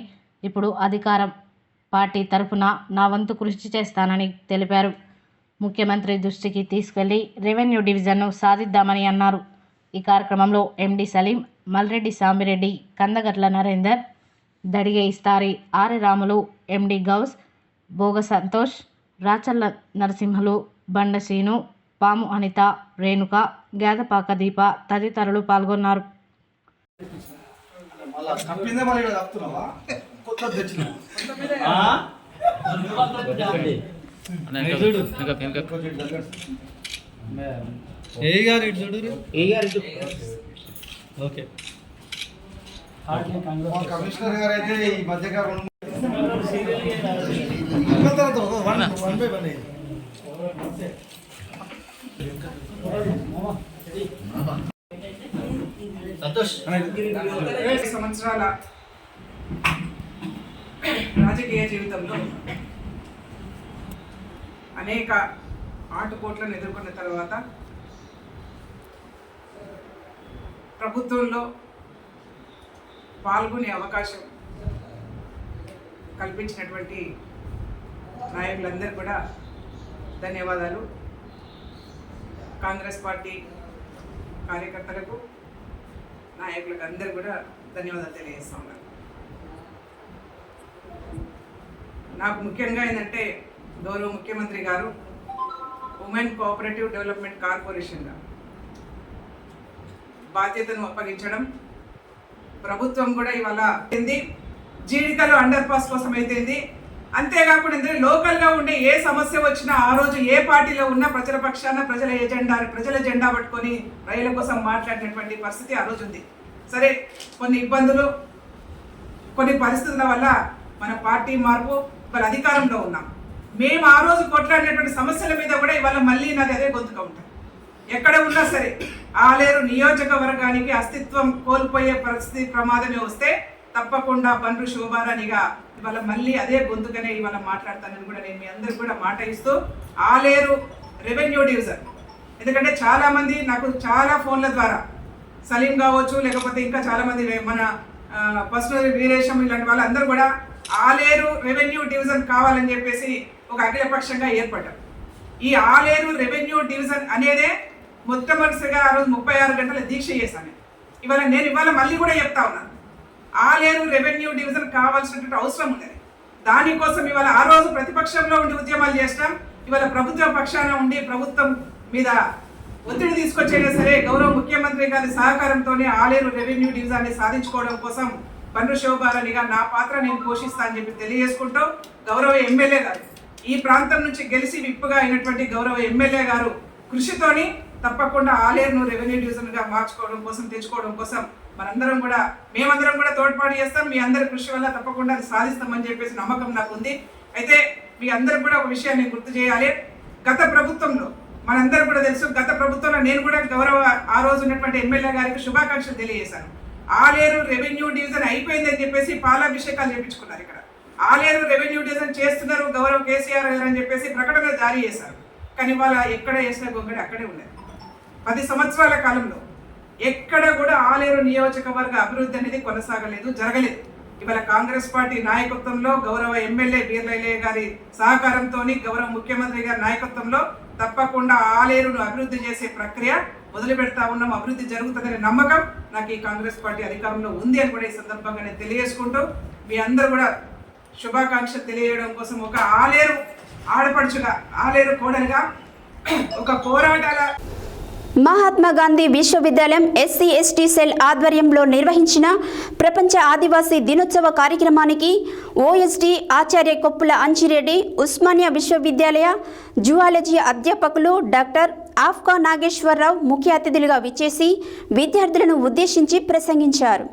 ఇప్పుడు అధికారం పార్టీ తరఫున నా వంతు కృషి చేస్తానని తెలిపారు. ముఖ్యమంత్రి దృష్టికి తీసుకెళ్లి రెవెన్యూ డివిజన్ను సాధిద్దామని అన్నారు. ఈ కార్యక్రమంలో ఎండి సలీం, మల్రెడ్డి సామిరెడ్డి, కందగట్ల నరేందర్, దడిగే ఇస్తారి, ఆర్య రాములు, ఎండి గౌస్, భోగ సంతోష్, రాచల్ల నరసింహులు, బండ శ్రీను, పాము అనిత, రేణుక, గేదపాక దీప తదితరులు పాల్గొన్నారు. ఓకే కమిషనర్ గారు అయితే ఈ మధ్యకాలం సంవత్సరాల రాజకీయ జీవితంలో అనేక ఆటుపోట్లను ఎదుర్కొన్న తర్వాత ప్రభుత్వంలో పాల్గొనే అవకాశం కల్పించినటువంటి నాయకులందరూ కూడా ధన్యవాదాలు. కాంగ్రెస్ పార్టీ కార్యకర్తలకు, నాయకులకు అందరూ కూడా ధన్యవాదాలు తెలియజేస్తా ఉన్నాను. నాకు ముఖ్యంగా ఏంటంటే గౌరవ ముఖ్యమంత్రి గారు ఉమెన్ కోఆపరేటివ్ డెవలప్మెంట్ కార్పొరేషన్గా బాధ్యతను అప్పగించడం, ప్రభుత్వం కూడా ఇవాళ జీడికలు అండర్ పాస్ కోసం అయితేంది, అంతేకాకుండా లోకల్గా ఉండే ఏ సమస్య వచ్చినా ఆ రోజు ఏ పార్టీలో ఉన్నా ప్రజల పక్షాన ప్రజల జెండా పట్టుకొని రైళ్ల కోసం మాట్లాడినటువంటి పరిస్థితి ఆ రోజు ఉంది. సరే, కొన్ని ఇబ్బందులు, కొన్ని పరిస్థితుల వల్ల మన పార్టీ మార్పు ఇవాళ అధికారంలో ఉన్నాం. మేము ఆ రోజు కొట్లాడినటువంటి సమస్యల మీద కూడా ఇవాళ మళ్ళీ నాది అదే గొంతుగా ఉంటాం. ఎక్కడ ఉన్నా సరే ఆలేరు నియోజకవర్గానికి అస్తిత్వం కోల్పోయే పరిస్థితి ప్రమాదమే వస్తే తప్పకుండా బండ్రు శోభారాణిగా ఇవాళ మళ్ళీ అదే గొంతుగానే ఇవాళ మాట్లాడతానని కూడా నేను మీ అందరికి కూడా మాట ఇస్తూ, ఆలేరు రెవెన్యూ డివిజన్, ఎందుకంటే చాలామంది నాకు చాలా ఫోన్ల ద్వారా సలీం కావచ్చు, లేకపోతే ఇంకా చాలామంది మన పర్సనల్ వీరేశం ఇలాంటి వాళ్ళందరూ కూడా ఆలేరు రెవెన్యూ డివిజన్ కావాలని చెప్పేసి ఒక అఖిలపక్షంగా ఏర్పడ్డాం. ఈ ఆలేరు రెవెన్యూ డివిజన్ అనేదే మొట్టమొదటిగా ఆ రోజు 36 గంటల దీక్ష చేశాను. ఇవాళ మళ్ళీ కూడా చెప్తా ఉన్నాను, ఆలేరు రెవెన్యూ డివిజన్ కావాల్సినటువంటి అవసరం ఉన్నది. దానికోసం ఇవాళ ఆ రోజు ప్రతిపక్షంలో ఉండి ఉద్యమాలు చేస్తాం, ఇవాళ ప్రభుత్వ పక్షాన ఉండి ప్రభుత్వం మీద ఒత్తిడి తీసుకొచ్చైనా సరే గౌరవ ముఖ్యమంత్రి గారి సహకారంతోనే ఆలేరు రెవెన్యూ డివిజన్ని సాధించుకోవడం కోసం బండ్రు శోభారాణిగా నా పాత్ర నేను పోషిస్తా అని చెప్పి తెలియజేసుకుంటూ, గౌరవ ఎమ్మెల్యే గారు, ఈ ప్రాంతం నుంచి గెలిచి విప్పుగా అయినటువంటి గౌరవ ఎమ్మెల్యే గారు కృషితోని తప్పకుండా ఆలేరును రెవెన్యూ డివిజన్గా మార్చుకోవడం కోసం, తెచ్చుకోవడం కోసం మేమందరం కూడా తోడ్పాటు చేస్తాం. మీ అందరి కృషి వల్ల తప్పకుండా అది సాధిస్తామని చెప్పేసి నమ్మకం నాకు ఉంది. అయితే మీ అందరూ కూడా ఒక విషయాన్ని గుర్తు చేయాలి. గత ప్రభుత్వంలో మనందరూ కూడా తెలుసు, గత ప్రభుత్వంలో నేను కూడా గౌరవ ఆ రోజు ఉన్నటువంటి ఎమ్మెల్యే గారికి శుభాకాంక్షలు తెలియజేశాను. ఆలేరు రెవెన్యూ డివిజన్ అయిపోయిందని చెప్పేసి పాలాభిషేకాలు చేయించుకున్నారు. ఇక్కడ ఆలేరు రెవెన్యూ డివిజన్ చేస్తున్నారు గౌరవ కేసీఆర్ గారు అని చెప్పేసి ప్రకటన జారీ చేశారు. కానీ వాళ్ళ ఎక్కడ వేసిన గొంగడి అక్కడే ఉన్నది. 10 సంవత్సరాల కాలంలో ఎక్కడ కూడా ఆలేరు నియోజకవర్గ అభివృద్ధి అనేది కొనసాగలేదు, జరగలేదు. ఇవాళ కాంగ్రెస్ పార్టీ నాయకత్వంలో గౌరవ ఎమ్మెల్యే బీర్లయ్య గారి సహకారంతో, గౌరవ ముఖ్యమంత్రి గారి నాయకత్వంలో తప్పకుండా ఆలేరును అభివృద్ధి చేసే ప్రక్రియ మొదలు పెడతా ఉన్నాం. అభివృద్ధి జరుగుతుందనే నమ్మకం నాకు ఈ కాంగ్రెస్ పార్టీ అధికారంలో ఉంది అని కూడా ఈ సందర్భంగా నేను తెలియజేసుకుంటూ, మీ అందరూ కూడా శుభాకాంక్షలు తెలియజేయడం కోసం ఒక ఆలేరు ఆడపడుచుగా, ఆలేరు కోడలుగా ఒక పోరాటాల మహాత్మా గాంధీ విశ్వవిద్యాలయం ఎస్సీ ఎస్టీ సెల్ ఆధ్వర్యంలో నిర్వహించిన ప్రపంచ ఆదివాసీ దినోత్సవ కార్యక్రమానికి ఓఎస్డీ ఆచార్య కొప్పుల అంజిరెడ్డి, ఉస్మానియా విశ్వవిద్యాలయ జువాలజీ అధ్యాపకులు డాక్టర్ ఆఫ్కా నాగేశ్వరరావు ముఖ్య అతిథులుగా విచ్చేసి విద్యార్థులను ఉద్దేశించి ప్రసంగించారు.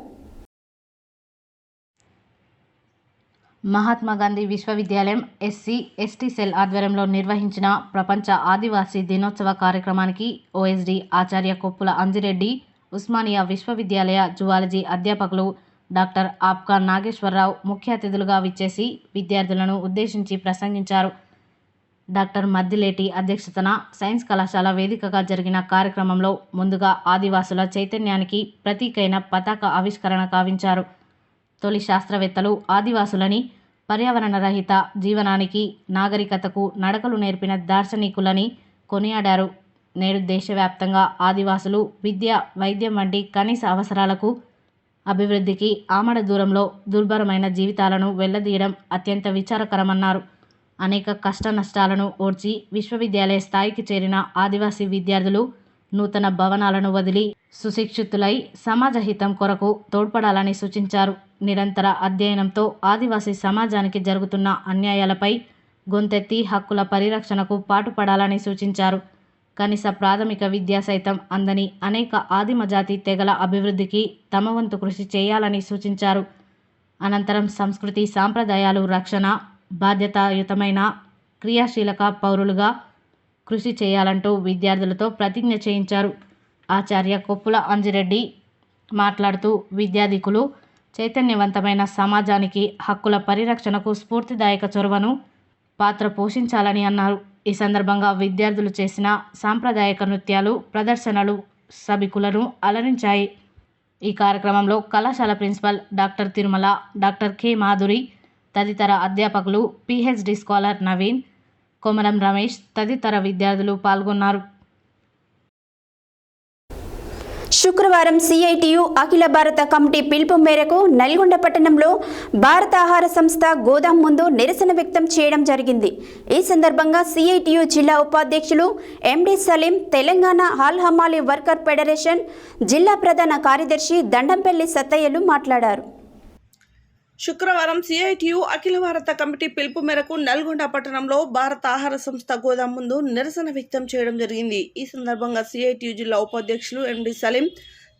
మహాత్మా గాంధీ విశ్వవిద్యాలయం ఎస్సీ ఎస్టీ సెల్ ఆధ్వర్యంలో నిర్వహించిన ప్రపంచ ఆదివాసీ దినోత్సవ కార్యక్రమానికి ఓఎస్డి ఆచార్య కొప్పుల అంజిరెడ్డి, ఉస్మానియా విశ్వవిద్యాలయ జువాలజీ అధ్యాపకులు డాక్టర్ ఆప్కా నాగేశ్వరరావు ముఖ్య అతిథులుగా విచ్చేసి విద్యార్థులను ఉద్దేశించి ప్రసంగించారు. డాక్టర్ మద్దిలేటి అధ్యక్షతన సైన్స్ కళాశాల వేదికగా జరిగిన కార్యక్రమంలో ముందుగా ఆదివాసుల చైతన్యానికి ప్రతీకైన పతాక ఆవిష్కరణ కావించారు. తొలి శాస్త్రవేత్తలు ఆదివాసులని పర్యావరణ రహిత జీవనానికి, నాగరికతకు నడకలు నేర్పిన దార్శనికులని కొనియాడారు. నేడు దేశవ్యాప్తంగా ఆదివాసులు విద్య, వైద్యం వంటి కనీస అవసరాలకు, అభివృద్ధికి ఆమడ దూరంలో దుర్భరమైన జీవితాలను వెళ్లదీయడం అత్యంత విచారకరమన్నారు. అనేక కష్ట నష్టాలను ఓర్చి విశ్వవిద్యాలయ స్థాయికి చేరిన ఆదివాసీ విద్యార్థులు నూతన భవనాలను వదిలి సుశిక్షితులై సమాజ హితం కొరకు తోడ్పడాలని సూచించారు. నిరంతర అధ్యయనంతో ఆదివాసీ సమాజానికి జరుగుతున్న అన్యాయాలపై గొంతెత్తి హక్కుల పరిరక్షణకు పాటుపడాలని సూచించారు. కనీస ప్రాథమిక విద్య సైతం అందని అనేక ఆదిమ జాతి తెగల అభివృద్ధికి తమ వంతు కృషి చేయాలని సూచించారు. అనంతరం సంస్కృతి సాంప్రదాయాలు రక్షణ, బాధ్యతాయుతమైన క్రియాశీలక పౌరులుగా కృషి చేయాలంటూ విద్యార్థులతో ప్రతిజ్ఞ చేయించారు. ఆచార్య కొప్పుల అంజిరెడ్డి మాట్లాడుతూ విద్యార్థికులు చైతన్యవంతమైన సమాజానికి హక్కుల పరిరక్షణకు స్ఫూర్తిదాయక చొరవను పాత్ర పోషించాలని అన్నారు. ఈ సందర్భంగా విద్యార్థులు చేసిన సాంప్రదాయక నృత్యాలు, ప్రదర్శనలు సభికులను అలరించాయి. ఈ కార్యక్రమంలో కళాశాల principal doctor Tirumala, doctor K Madhuri తదితర అధ్యాపకులు, పిహెచ్డి స్కాలర్ నవీన్, కొమరం రమేష్ తదితర విద్యార్థులు పాల్గొన్నారు. శుక్రవారం సిఐటియు అఖిల భారత కమిటీ పిలుపు మేరకు నల్గొండ పట్టణంలో భారత ఆహార సంస్థ గోదాం ముందు నిరసన వ్యక్తం చేయడం జరిగింది. ఈ సందర్భంగా సిఐటియు జిల్లా ఉపాధ్యక్షులు MD Salim, Telangana all Hamali worker federation జిల్లా ప్రధాన కార్యదర్శి దండంపల్లి సత్తయ్యలు మాట్లాడారు. శుక్రవారం సిఐటియు అఖిల భారత కమిటీ పిలుపు మేరకు నల్గొండ పట్టణంలో భారత ఆహార సంస్థ గోదాం ముందు నిరసన వ్యక్తం చేయడం జరిగింది. ఈ సందర్భంగా సిఐటియు జిల్లా ఉపాధ్యక్షులు MD Salim,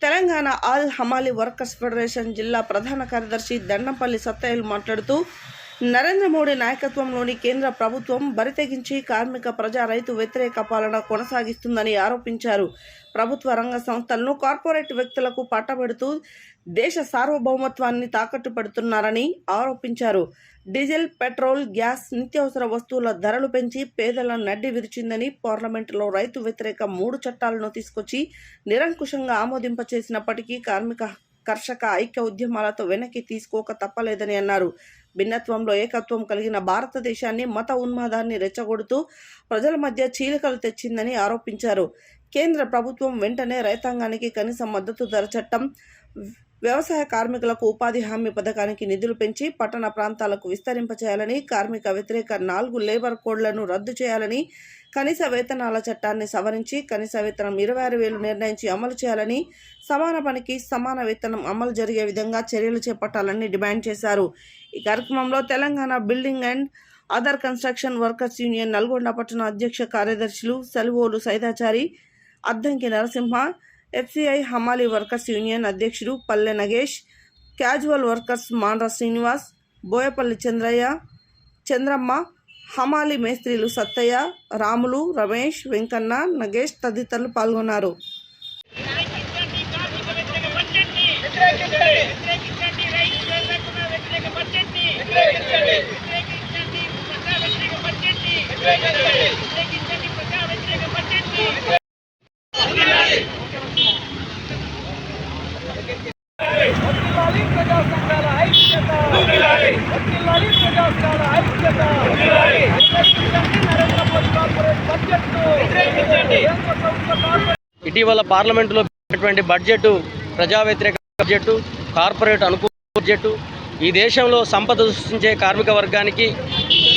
Telangana all Hamali workers federation జిల్లా ప్రధాన కార్యదర్శి దండంపల్లి సత్తయ్యలు మాట్లాడుతూ నరేంద్ర మోడీ నాయకత్వంలోని కేంద్ర ప్రభుత్వం బరితెగించి కార్మిక, ప్రజా, రైతు వ్యతిరేక పాలన కొనసాగిస్తుందని ఆరోపించారు. ప్రభుత్వ రంగ సంస్థలను కార్పొరేట్ వ్యక్తులకు పట్టబెడుతూ దేశ సార్వభౌమత్వాన్ని తాకట్టు పెడుతున్నారని ఆరోపించారు. డీజిల్, పెట్రోల్, గ్యాస్, నిత్యావసర వస్తువుల ధరలు పెంచి పేదల నడ్డి విరిచిందని, పార్లమెంటులో రైతు వ్యతిరేక 3 చట్టాలను తీసుకొచ్చి నిరంకుశంగా ఆమోదింపచేసినప్పటికీ కార్మిక, కర్షక ఐక్య ఉద్యమాలతో వెనక్కి తీసుకోక తప్పలేదని అన్నారు. భిన్నత్వంలో ఏకత్వం కలిగిన భారతదేశాన్ని మత ఉన్మాదాన్ని రెచ్చగొడుతూ ప్రజల మధ్య చీలికలు తెచ్చిందని ఆరోపించారు. కేంద్ర ప్రభుత్వం వెంటనే రైతాంగానికి కనీస మద్దతు ధర చట్టం, వ్యవసాయ కార్మికులకు ఉపాధి హామీ పథకానికి నిధులు పెంచి పట్టణ ప్రాంతాలకు విస్తరింపచేయాలని, కార్మిక వ్యతిరేక 4 లేబర్ కోడ్లను రద్దు చేయాలని, కనీస వేతనాల చట్టాన్ని సవరించి కనీస వేతనం 26,000 నిర్ణయించి అమలు చేయాలని, సమాన పనికి సమాన వేతనం అమలు జరిగే విధంగా చర్యలు చేపట్టాలని డిమాండ్ చేశారు. ఈ కార్యక్రమంలో Telangana building and other construction workers union Nalgonda పట్టణ అధ్యక్ష కార్యదర్శులు సెల్వోలు సైదాచారి, అద్దంకి నరసింహ, ఎఫ్సిఐ హమాలి వర్కర్స్ యూనియన్ అధ్యక్షుడు పల్లె నగేష్, క్యాజువల్ వర్కర్స్ మాండ్ర శ్రీనివాస్, బోయపల్లి చంద్రయ్య, చంద్రమ్మ, హమాలి మేస్త్రీలు సత్తయ్య, రాములు, రమేష్, వెంకన్న, నగేష్ తదితరులు పాల్గొన్నారు. ఇటీవల పార్లమెంటులో పెట్టినటువంటి బడ్జెట్ ప్రజా వ్యతిరేక బడ్జెట్, కార్పొరేట్ అనుకూల బడ్జెట్, ఈ దేశంలో సంపద సృష్టించే కార్మిక వర్గానికి,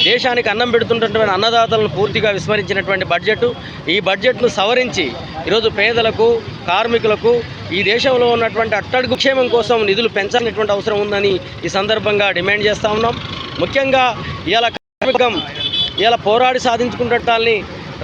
దేశానికి అన్నం పెడుతున్నటువంటి అన్నదాతలను పూర్తిగా విస్మరించినటువంటి బడ్జెట్. ఈ బడ్జెట్ను సవరించి ఈరోజు పేదలకు, కార్మికులకు, ఈ దేశంలో ఉన్నటువంటి అట్టడుగు క్షేమం కోసం నిధులు పెంచాల్సినటువంటి అవసరం ఉందని ఈ సందర్భంగా డిమాండ్ చేస్తూ ఉన్నాం. ముఖ్యంగా ఇవాళ కార్మికం ఇలా పోరాడి సాధించుకున్న చట్టాలని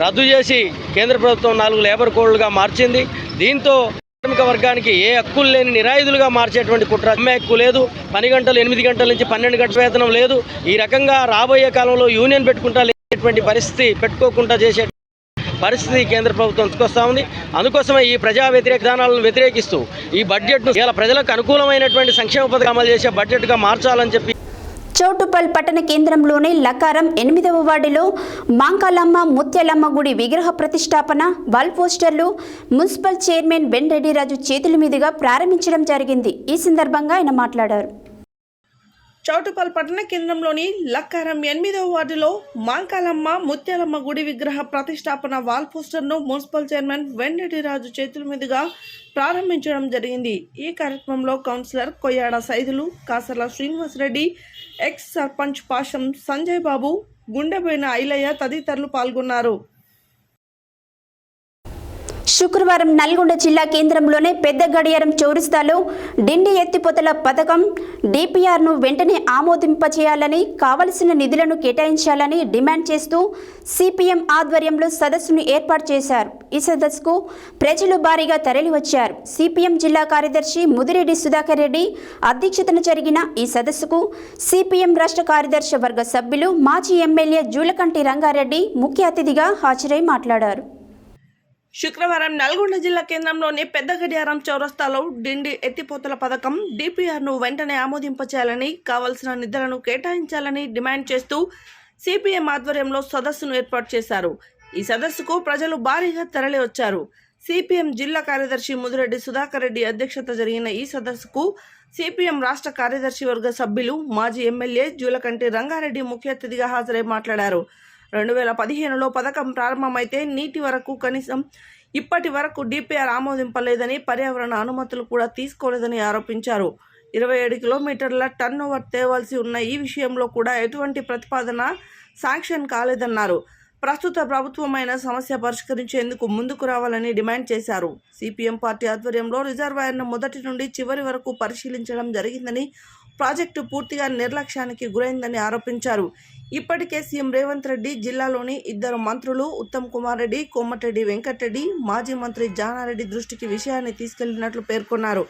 రద్దు చేసి కేంద్ర ప్రభుత్వం 4 లేబర్ కోడ్లుగా మార్చింది. దీంతో కార్మిక వర్గానికి ఏ హక్కులు లేని నిరాయుధులుగా మార్చేటువంటి కుట్ర. అమ్మే హక్కు లేదు, పని గంటలు 8 గంటల నుంచి 12 గంటల వేతనం లేదు. ఈ రకంగా రాబోయే కాలంలో యూనియన్ పెట్టుకుంటా లేనటువంటి పరిస్థితి, పెట్టుకోకుండా చేసే పరిస్థితి కేంద్ర ప్రభుత్వం తీసుకొస్తా ఉంది. అందుకోసమే ఈ ప్రజా వ్యతిరేక విధానాలను వ్యతిరేకిస్తూ ఈ బడ్జెట్ను ఇలా ప్రజలకు అనుకూలమైనటువంటి సంక్షేమ పథకం అమలు చేసే బడ్జెట్గా మార్చాలని చెప్పి చౌటుప్పల్ పట్టణ కేంద్రంలోని లకారం 8వ వార్డులో మాంకాలమ్మ ముత్యాలమ్మ గుడి విగ్రహ ప్రతిష్టాపన వాల్ పోస్టర్లు మున్సిపల్ చైర్మన్ వెంరెడ్డిరాజు చేతుల మీదుగా ప్రారంభించడం జరిగింది. ఈ సందర్భంగా ఆయన మాట్లాడారు. చౌటుప్పల్ పట్టణ కేంద్రంలోని లక్కారం 8వ వార్డులో మాంకాలమ్మ ముత్యాలమ్మ గుడి విగ్రహ ప్రతిష్టాపన వాల్ పోస్టర్ను మున్సిపల్ చైర్మన్ వెంరెడ్డిరాజు చేతుల మీదుగా ప్రారంభించడం జరిగింది. ఈ కార్యక్రమంలో కౌన్సిలర్ కొయ్యాడ సైదులు, కాసర్ల శ్రీనివాసరెడ్డి, ఎక్స్ సర్పంచ్ పాషం సంజయ్ బాబు, గుండెబోయిన ఐలయ్య తదితరులు పాల్గొన్నారు. శుక్రవారం నల్గొండ జిల్లా కేంద్రంలోనే పెద్ద గడియారం చౌరస్తాలో డిండి ఎత్తిపోతల పథకం డిపిఆర్ను వెంటనే ఆమోదింపచేయాలని, కావలసిన నిధులను కేటాయించాలని డిమాండ్ చేస్తూ సిపిఎం ఆధ్వర్యంలో సదస్సును ఏర్పాటు చేశారు. ఈ సదస్సుకు ప్రజలు భారీగా తరలివచ్చారు. సిపిఎం జిల్లా కార్యదర్శి ముదిరెడ్డి సుధాకర్ రెడ్డి అధ్యక్షతన జరిగిన ఈ సదస్సుకు సిపిఎం రాష్ట్ర కార్యదర్శి వర్గ సభ్యులు మాజీ ఎమ్మెల్యే జూలకంటి రంగారెడ్డి ముఖ్య అతిథిగా హాజరై మాట్లాడారు. శుక్రవారం నల్గొండ జిల్లా కేంద్రంలోని పెద్ద గడియారం చౌరస్తాలో డిండి ఎత్తిపోతల పథకం డిపిఆర్ను వెంటనే ఆమోదింపచేయాలని, కావలసిన నిధులను కేటాయించాలని డిమాండ్ చేస్తూ సిపిఎం ఆధ్వర్యంలో సదస్సును ఏర్పాటు చేశారు. ఈ సదస్సుకు ప్రజలు భారీగా తరలి వచ్చారు. సిపిఎం జిల్లా కార్యదర్శి ముదిరెడ్డి సుధాకర్ రెడ్డి అధ్యక్షత జరిగిన ఈ సదస్సుకు సిపిఎం రాష్ట్ర కార్యదర్శి వర్గ సభ్యులు మాజీ ఎమ్మెల్యే జూలకంటి రంగారెడ్డి ముఖ్య అతిథిగా హాజరై మాట్లాడారు. 2015లో పథకం ప్రారంభమైతే నీటి వరకు కనీసం ఇప్పటి వరకు డిపిఆర్ ఆమోదింపలేదని, పర్యావరణ అనుమతులు కూడా తీసుకోలేదని ఆరోపించారు. 27 కిలోమీటర్ల టర్న్ ఓవర్ తేవాల్సి ఉన్న ఈ విషయంలో కూడా ఎటువంటి ప్రతిపాదన శాంక్షన్ కాలేదన్నారు. ప్రస్తుత ప్రభుత్వమైన సమస్య పరిష్కరించేందుకు ముందుకు రావాలని డిమాండ్ చేశారు. సిపిఎం పార్టీ ఆధ్వర్యంలో రిజర్వాయర్ను మొదటి నుండి చివరి వరకు పరిశీలించడం జరిగిందని, ప్రాజెక్టు పూర్తిగా నిర్లక్ష్యానికి గురైందని ఆరోపించారు. ఇప్పటికే సీఎం రేవంత్ రెడ్డి జిల్లాలోని 2 మంత్రులు ఉత్తమ్ కుమార్ రెడ్డి, కోమటిరెడ్డి వెంకటరెడ్డి, మాజీ మంత్రి జానారెడ్డి దృష్టికి విషయాన్ని తీసుకెళ్లినట్లు పేర్కొన్నారు.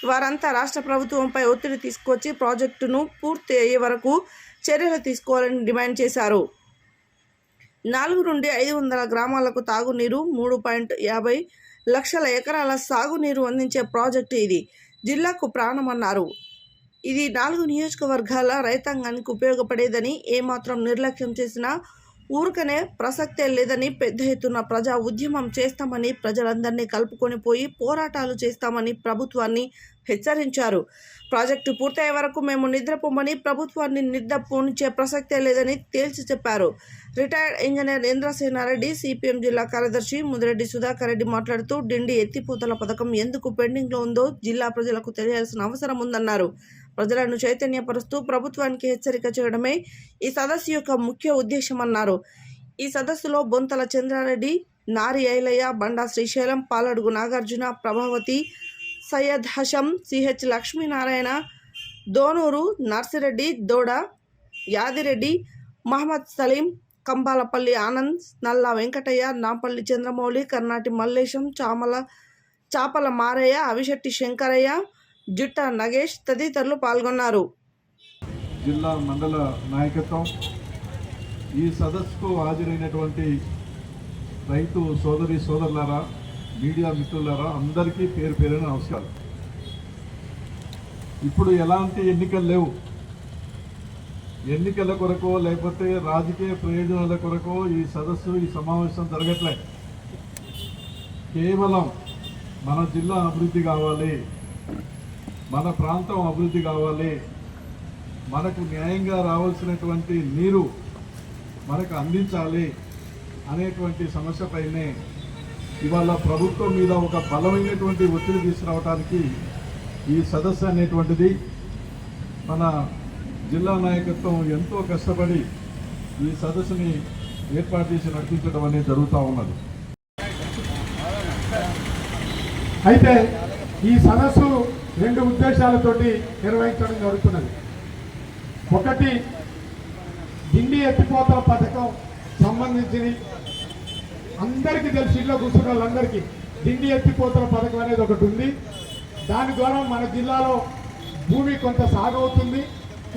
వారంతా రాష్ట్ర ప్రభుత్వంపై ఒత్తిడి తీసుకొచ్చి ప్రాజెక్టును పూర్తి అయ్యే వరకు చర్యలు తీసుకోవాలని డిమాండ్ చేశారు. 4 నుండి 500 గ్రామాలకు తాగునీరు, 3.50 లక్షల ఎకరాల సాగునీరు అందించే ప్రాజెక్టు ఇది. జిల్లాకు ప్రాణమన్నారు. ఇది 4 నియోజకవర్గాల రైతాంగానికి ఉపయోగపడేదని, ఏమాత్రం నిర్లక్ష్యం చేసినా ఊరుకనే ప్రసక్తే లేదని, పెద్ద ఎత్తున ప్రజా ఉద్యమం చేస్తామని, ప్రజలందరినీ కలుపుకొని పోయి పోరాటాలు చేస్తామని ప్రభుత్వాన్ని హెచ్చరించారు. ప్రాజెక్టు పూర్తయ్యే వరకు మేము నిద్రపోమని, ప్రభుత్వాన్ని నిద్రపోనిచ్చే ప్రసక్తే లేదని తేల్చి చెప్పారు. రిటైర్డ్ ఇంజనీర్ ఇంద్రసేనారెడ్డి, సిపిఎం జిల్లా కార్యదర్శి ముదిరెడ్డి సుధాకర్ రెడ్డి మాట్లాడుతూ డిండి ఎత్తిపోతల పథకం ఎందుకు పెండింగ్లో ఉందో జిల్లా ప్రజలకు తెలియాల్సిన అవసరం ఉందన్నారు. ప్రజలను చైతన్యపరుస్తూ ప్రభుత్వానికి హెచ్చరిక చేయడమే ఈ సదస్సు యొక్క ముఖ్య ఉద్దేశమన్నారు. ఈ సదస్సులో బొంతల చంద్రారెడ్డి, నారి ఐలయ్య, బండా శ్రీశైలం, పాలడుగు నాగార్జున, ప్రభావతి, సయ్యద్ హషం, సిహెచ్ లక్ష్మీనారాయణ, దోనూరు నర్సిరెడ్డి, దోడ యాదిరెడ్డి, మహమ్మద్ సలీం, కంబాలపల్లి ఆనంద్, నల్లా వెంకటయ్య, నాంపల్లి చంద్రమౌళి, కర్నాటి మల్లేశం, చాపల మారయ్య, అవిశెట్టి శంకరయ్య, జుట్ట నగేష్ తదితరులు పాల్గొన్నారు. జిల్లా మండల నాయకత్వం, ఈ సదస్సుకు హాజరైనటువంటి రైతు సోదరులారా, మీడియా మిత్రులారా, అందరికీ పేరు పేరున నమస్కారం. ఇప్పుడు ఎలాంటి ఎన్నికలు లేవు. ఎన్నికల కొరకో లేకపోతే రాజకీయ ప్రయోజనాల కొరకో ఈ సదస్సు, ఈ సమావేశం జరగట్లే. కేవలం మన జిల్లా అభివృద్ధి కావాలి, మన ప్రాంతం అభివృద్ధి కావాలి, మనకు న్యాయంగా రావాల్సినటువంటి నీరు మనకు అందించాలి అనేటువంటి సమస్యపైనే ఇవాళ ప్రభుత్వం మీద ఒక బలమైనటువంటి ఒత్తిడి తీసుకురావడానికి ఈ సదస్సు అనేటువంటిది మన జిల్లా నాయకత్వం ఎంతో కష్టపడి ఈ సదస్సుని ఏర్పాటు చేసి నడిపించడం అనేది జరుగుతూ ఉన్నది. అయితే ఈ సదస్సు 2 ఉద్దేశాలతోటి నిర్వహించడం జరుగుతున్నది. ఒకటి, డిండి ఎత్తిపోతల పథకం సంబంధించి అందరికీ తెలుసు, ఇళ్ళలో కూర్చున్న వాళ్ళందరికీ దిండి ఎత్తిపోతల పథకం అనేది ఒకటి ఉంది. దాని ద్వారా మన జిల్లాలో భూమి కొంత సాగవుతుంది.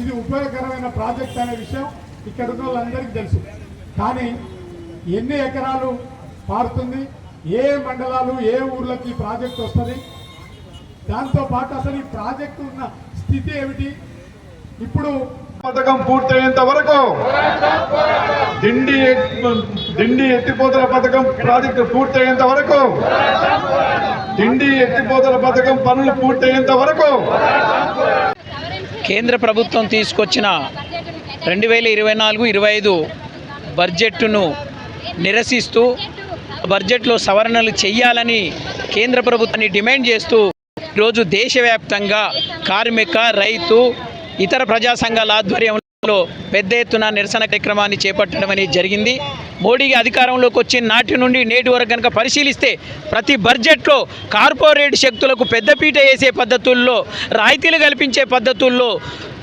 ఇది ఉపయోగకరమైన ప్రాజెక్ట్ అనే విషయం ఇక్కడ ఉన్న వాళ్ళందరికీ తెలుసు. కానీ ఎన్ని ఎకరాలు పారుతుంది, ఏ మండలాలు ఏ ఊర్లకి ఈ ప్రాజెక్ట్ వస్తుంది, దాంతోపాటు అసలు ఈ ప్రాజెక్టు ఉన్న స్థితి ఏమిటి? ఇప్పుడు పథకం పూర్తయ్యేంత వరకు దిండి ఎత్తిపోతల పథకం ప్రాజెక్టు పూర్తయ్యేంత వరకు, దిండి ఎత్తిపోతల పథకం పనులు పూర్తయ్యేంత వరకు కేంద్ర ప్రభుత్వం తీసుకొచ్చిన 2024-25 బడ్జెట్ను నిరసిస్తూ బడ్జెట్లో సవరణలు చేయాలని కేంద్ర ప్రభుత్వాన్ని డిమాండ్ చేస్తూ ఈరోజు దేశవ్యాప్తంగా కార్మిక, రైతు, ఇతర ప్రజా సంఘాల ఆధ్వర్యంలో పెద్ద ఎత్తున నిరసన కార్యక్రమాన్ని చేపట్టడం అనేది జరిగింది. మోడీకి అధికారంలోకి వచ్చిన నాటి నుండి నేటి వరకు కనుక పరిశీలిస్తే ప్రతి బడ్జెట్లో కార్పొరేట్ శక్తులకు పెద్దపీట వేసే పద్ధతుల్లో, రాయితీలు కల్పించే పద్ధతుల్లో,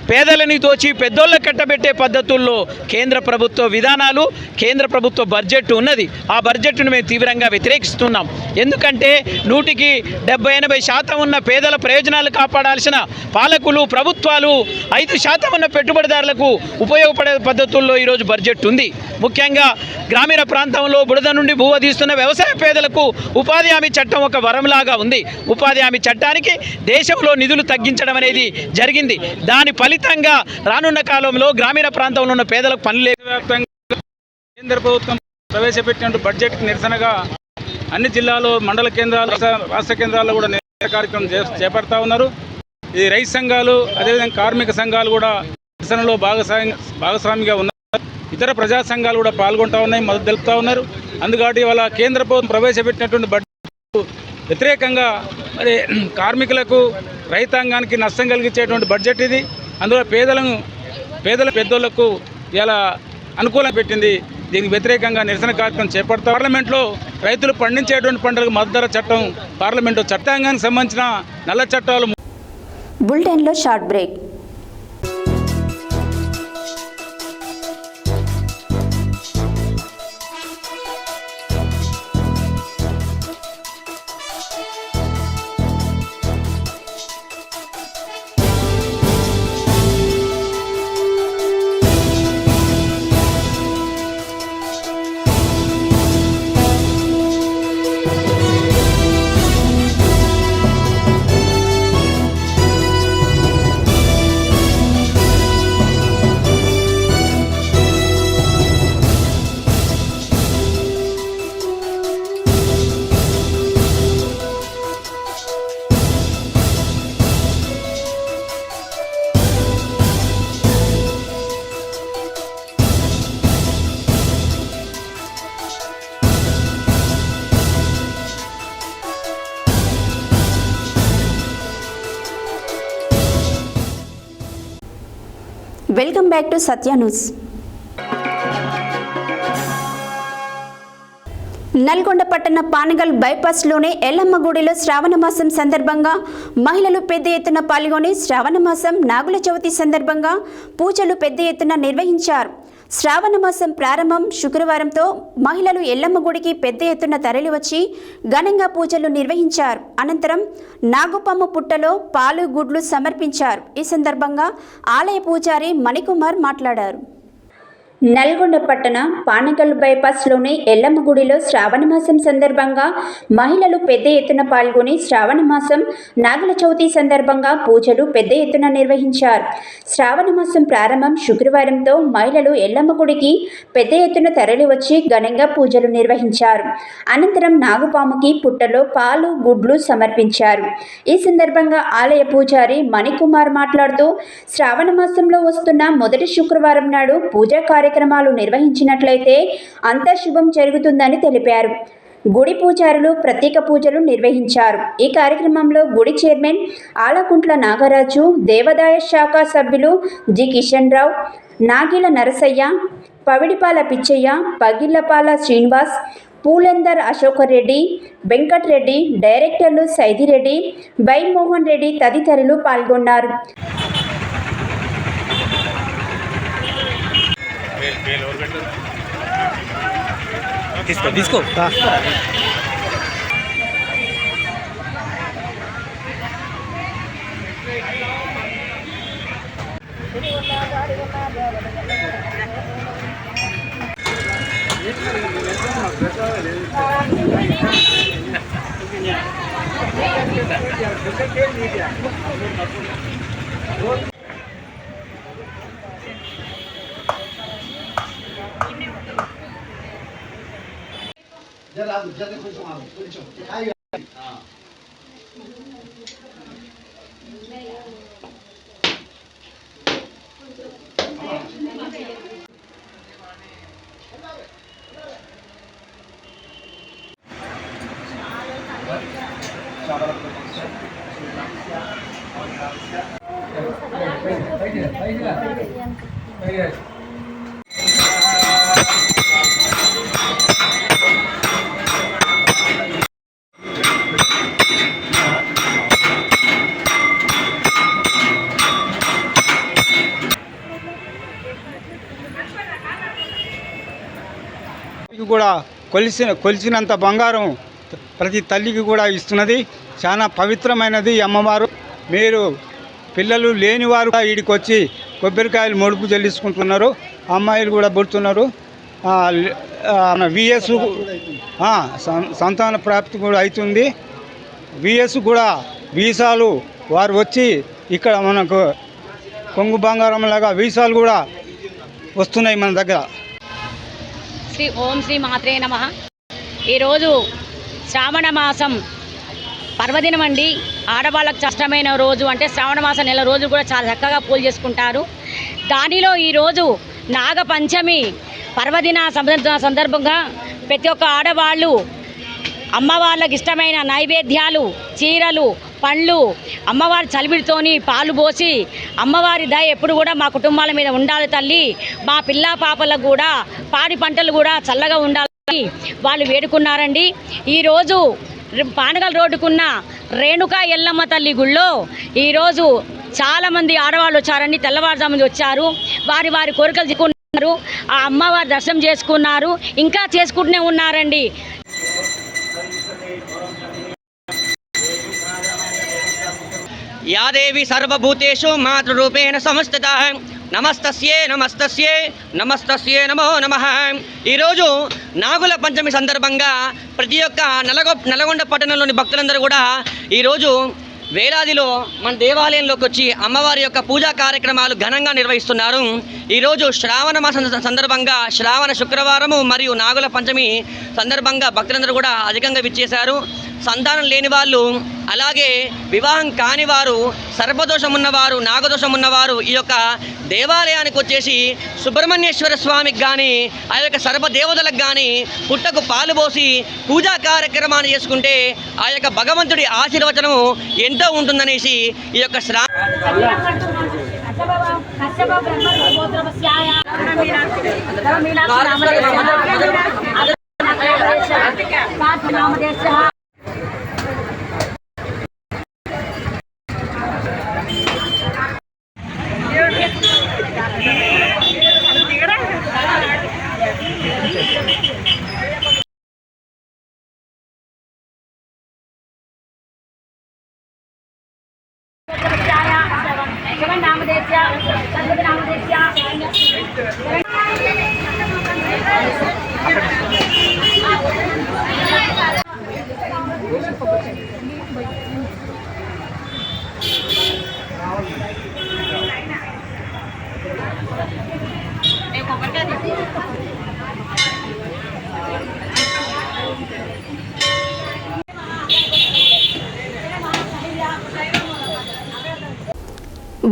పేదలని దోచి పెద్దోళ్ళ కట్టబెట్టే పద్ధతుల్లో కేంద్ర ప్రభుత్వ విధానాలు, కేంద్ర ప్రభుత్వ బడ్జెట్ ఉన్నది. ఆ బడ్జెట్ను మేము తీవ్రంగా వ్యతిరేకిస్తున్నాం. ఎందుకంటే 100-80% ఉన్న పేదల ప్రయోజనాలు కాపాడాల్సిన పాలకులు, ప్రభుత్వాలు 5% ఉన్న పెట్టుబడిదారులకు ఉపయోగపడే పద్ధతుల్లో ఈరోజు బడ్జెట్ ఉంది. ముఖ్యంగా గ్రామీణ ప్రాంతంలో బురద నుండి భూవ తీస్తున్న వ్యవసాయ పేదలకు ఉపాధి హామీ చట్టం ఒక వరంలాగా ఉంది. ఉపాధి హామీ చట్టానికి దేశంలో నిధులు తగ్గించడం అనేది జరిగింది. దాని ఫలితంగా రానున్న కాలంలో గ్రామీణ ప్రాంతంలో ఉన్న పేదలకు పనులు వ్యాప్తంగా కేంద్ర ప్రభుత్వం ప్రవేశపెట్టిన బడ్జెట్ నిరసనగా అన్ని జిల్లాలో, మండల కేంద్రాలు, రాష్ట్ర కేంద్రాల్లో కూడా నిరసన కార్యక్రమం చేపడతా ఉన్నారు. ఈ రైతు సంఘాలు, అదేవిధంగా కార్మిక సంఘాలు కూడా నిరసనలో భాగస్వామిగా ఉన్నారు. ఇతర ప్రజా సంఘాలు కూడా పాల్గొంటూ ఉన్నాయి, మద్దతు తెలుపుతూ ఉన్నారు. అందుకని వాళ్ళ కేంద్ర ప్రభుత్వం ప్రవేశపెట్టినటువంటి బడ్జెట్ వ్యతిరేకంగా మరి కార్మికులకు, రైతాంగానికి నష్టం కలిగించేటువంటి బడ్జెట్ ఇది. అందులో పెద్దోళ్లకు ఇలా అనుకూలంగా పెట్టింది. దీనికి వ్యతిరేకంగా నిరసన కార్యక్రమం చేపడతారు. పార్లమెంట్లో రైతులు పండించేటువంటి పంటలకు మద్దతు ధర చట్టం, పార్లమెంటు చట్టాంగానికి సంబంధించిన నల్ల చట్టాలు. బులెటిన్లో short break. Welcome back to Satya news. Nalgonda పట్టణ పానగల్ బైపాస్లోని ఎల్లమ్మ గుడిలో శ్రావణ మాసం సందర్భంగా మహిళలు పెద్ద ఎత్తున పాల్గొని శ్రావణ మాసం నాగుల చవితి సందర్భంగా పూజలు పెద్ద ఎత్తున నిర్వహించారు. శ్రావణ మాసం ప్రారంభం శుక్రవారంతో మహిళలు ఎల్లమ్మ గుడికి పెద్ద ఎత్తున తరలివచ్చి ఘనంగా పూజలు నిర్వహించారు. అనంతరం నాగుపాము పుట్టలో పాలు, గుడ్లు సమర్పించారు. ఈ సందర్భంగా ఆలయ పూజారి మణికుమార్ మాట్లాడారు. నల్గొండ పట్టణ పానగల్ బైపాస్లోని ఎల్లమ్మ గుడిలో శ్రావణ మాసం సందర్భంగా మహిళలు పెద్ద ఎత్తున పాల్గొని శ్రావణ మాసం నాగుల చవితి సందర్భంగా పూజలు పెద్ద ఎత్తున నిర్వహించారు. శ్రావణ మాసం ప్రారంభం శుక్రవారంతో మహిళలు ఎల్లమ్మ గుడికి పెద్ద ఎత్తున తరలివచ్చి ఘనంగా పూజలు నిర్వహించారు. అనంతరం నాగుపాముకి పుట్టలో పాలు, గుడ్లు సమర్పించారు. ఈ సందర్భంగా ఆలయ పూజారి మణికుమార్ మాట్లాడుతూ శ్రావణ మాసంలో వస్తున్న మొదటి శుక్రవారం నాడు పూజా కార్యక్రమాలు నిర్వహించినట్లయితే అంతా శుభం జరుగుతుందని తెలిపారు. గుడి పూజారులు ప్రత్యేక పూజలు నిర్వహించారు. ఈ కార్యక్రమంలో గుడి చైర్మన్ ఆలకుంట్ల నాగరాజు, దేవాదాయ శాఖ సభ్యులు జి కిషన్ రావు, నాగిల నరసయ్య, పవిడిపాల పిచ్చయ్య, పగిళ్లపాల శ్రీనివాస్, పూలందర్ అశోకర్ రెడ్డి, వెంకట్రెడ్డి, డైరెక్టర్లు సైదిరెడ్డి, వై మోహన్ రెడ్డి తదితరులు పాల్గొన్నారు. కూడా కొలిసినంత బంగారం ప్రతి తల్లికి కూడా ఇస్తున్నది. చాలా పవిత్రమైనది అమ్మవారు. మీరు పిల్లలు లేని వారు వీడికి వచ్చి కొబ్బరికాయలు మొడుపు చెల్లించుకుంటున్నారు. అమ్మాయిలు కూడా పుడుతున్నారు. విఎస్ సంతాన ప్రాప్తి కూడా అవుతుంది. విఎస్ కూడా వీసాలు వారు వచ్చి ఇక్కడ మనకు కొంగు బంగారం లాగా వీసాలు కూడా వస్తున్నాయి మన దగ్గర. ఓం శ్రీ మాత్రే నమః. ఈరోజు శ్రావణ మాసం పర్వదినం అండి. ఆడవాళ్ళకు కష్టమైన రోజు అంటే శ్రావణ మాసం నెల రోజులు కూడా చాలా చక్కగా పూజ చేసుకుంటారు. దానిలో ఈరోజు నాగపంచమి పర్వదిన సందర్భంగా ప్రతి ఒక్క ఆడవాళ్ళు అమ్మవాళ్ళకి ఇష్టమైన నైవేద్యాలు, చీరలు, పండ్లు అమ్మవారి చలివిడితోని పాలు పోసి అమ్మవారి దయ ఎప్పుడు కూడా మా కుటుంబాల మీద ఉండాలి తల్లి, మా పిల్ల పాపలకు కూడా పాడి పంటలు కూడా చల్లగా ఉండాలని వాళ్ళు వేడుకున్నారండి. ఈరోజు పానగల్ రోడ్డుకున్న రేణుకా ఎల్లమ్మ తల్లి గుళ్ళో ఈరోజు చాలామంది ఆడవాళ్ళు వచ్చారండి. తెల్లవారుజామున వచ్చారు. వారి వారి కోరికలు తీసుకున్నారు. ఆ అమ్మవారి దర్శనం చేసుకున్నారు. ఇంకా చేసుకుంటూనే ఉన్నారండి. या देवी सर्वभूतेषु मातृरूपेण संस्थिता నమస్తస్యే నమస్తస్యే నమస్తస్యే నమో నమః. ఈరోజు నాగుల పంచమి సందర్భంగా ప్రతి ఒక్క నల్గొండ పట్టణంలోని భక్తులందరూ కూడా ఈరోజు వేలాదిలో మన దేవాలయంలోకి వచ్చి అమ్మవారి యొక్క పూజా కార్యక్రమాలు ఘనంగా నిర్వహిస్తున్నారు. ఈరోజు శ్రావణ మాసం సందర్భంగా శ్రావణ శుక్రవారము మరియు నాగుల పంచమి సందర్భంగా భక్తులందరూ కూడా అధికంగా విచ్చేశారు. సంతానం లేని వాళ్ళు, అలాగే వివాహం కాని వారు, సర్పదోషం ఉన్నవారు, నాగదోషం ఉన్నవారు ఈ యొక్క దేవాలయానికి వచ్చేసి సుబ్రహ్మణ్యేశ్వర స్వామికి కానీ ఆ యొక్క సర్పదేవతలకు కానీ పుట్టకు పాలు పోసి పూజా కార్యక్రమాన్ని చేసుకుంటే ఆ యొక్క భగవంతుడి ఆశీర్వచనము ఎంతో ఉంటుందనేసి ఈ యొక్క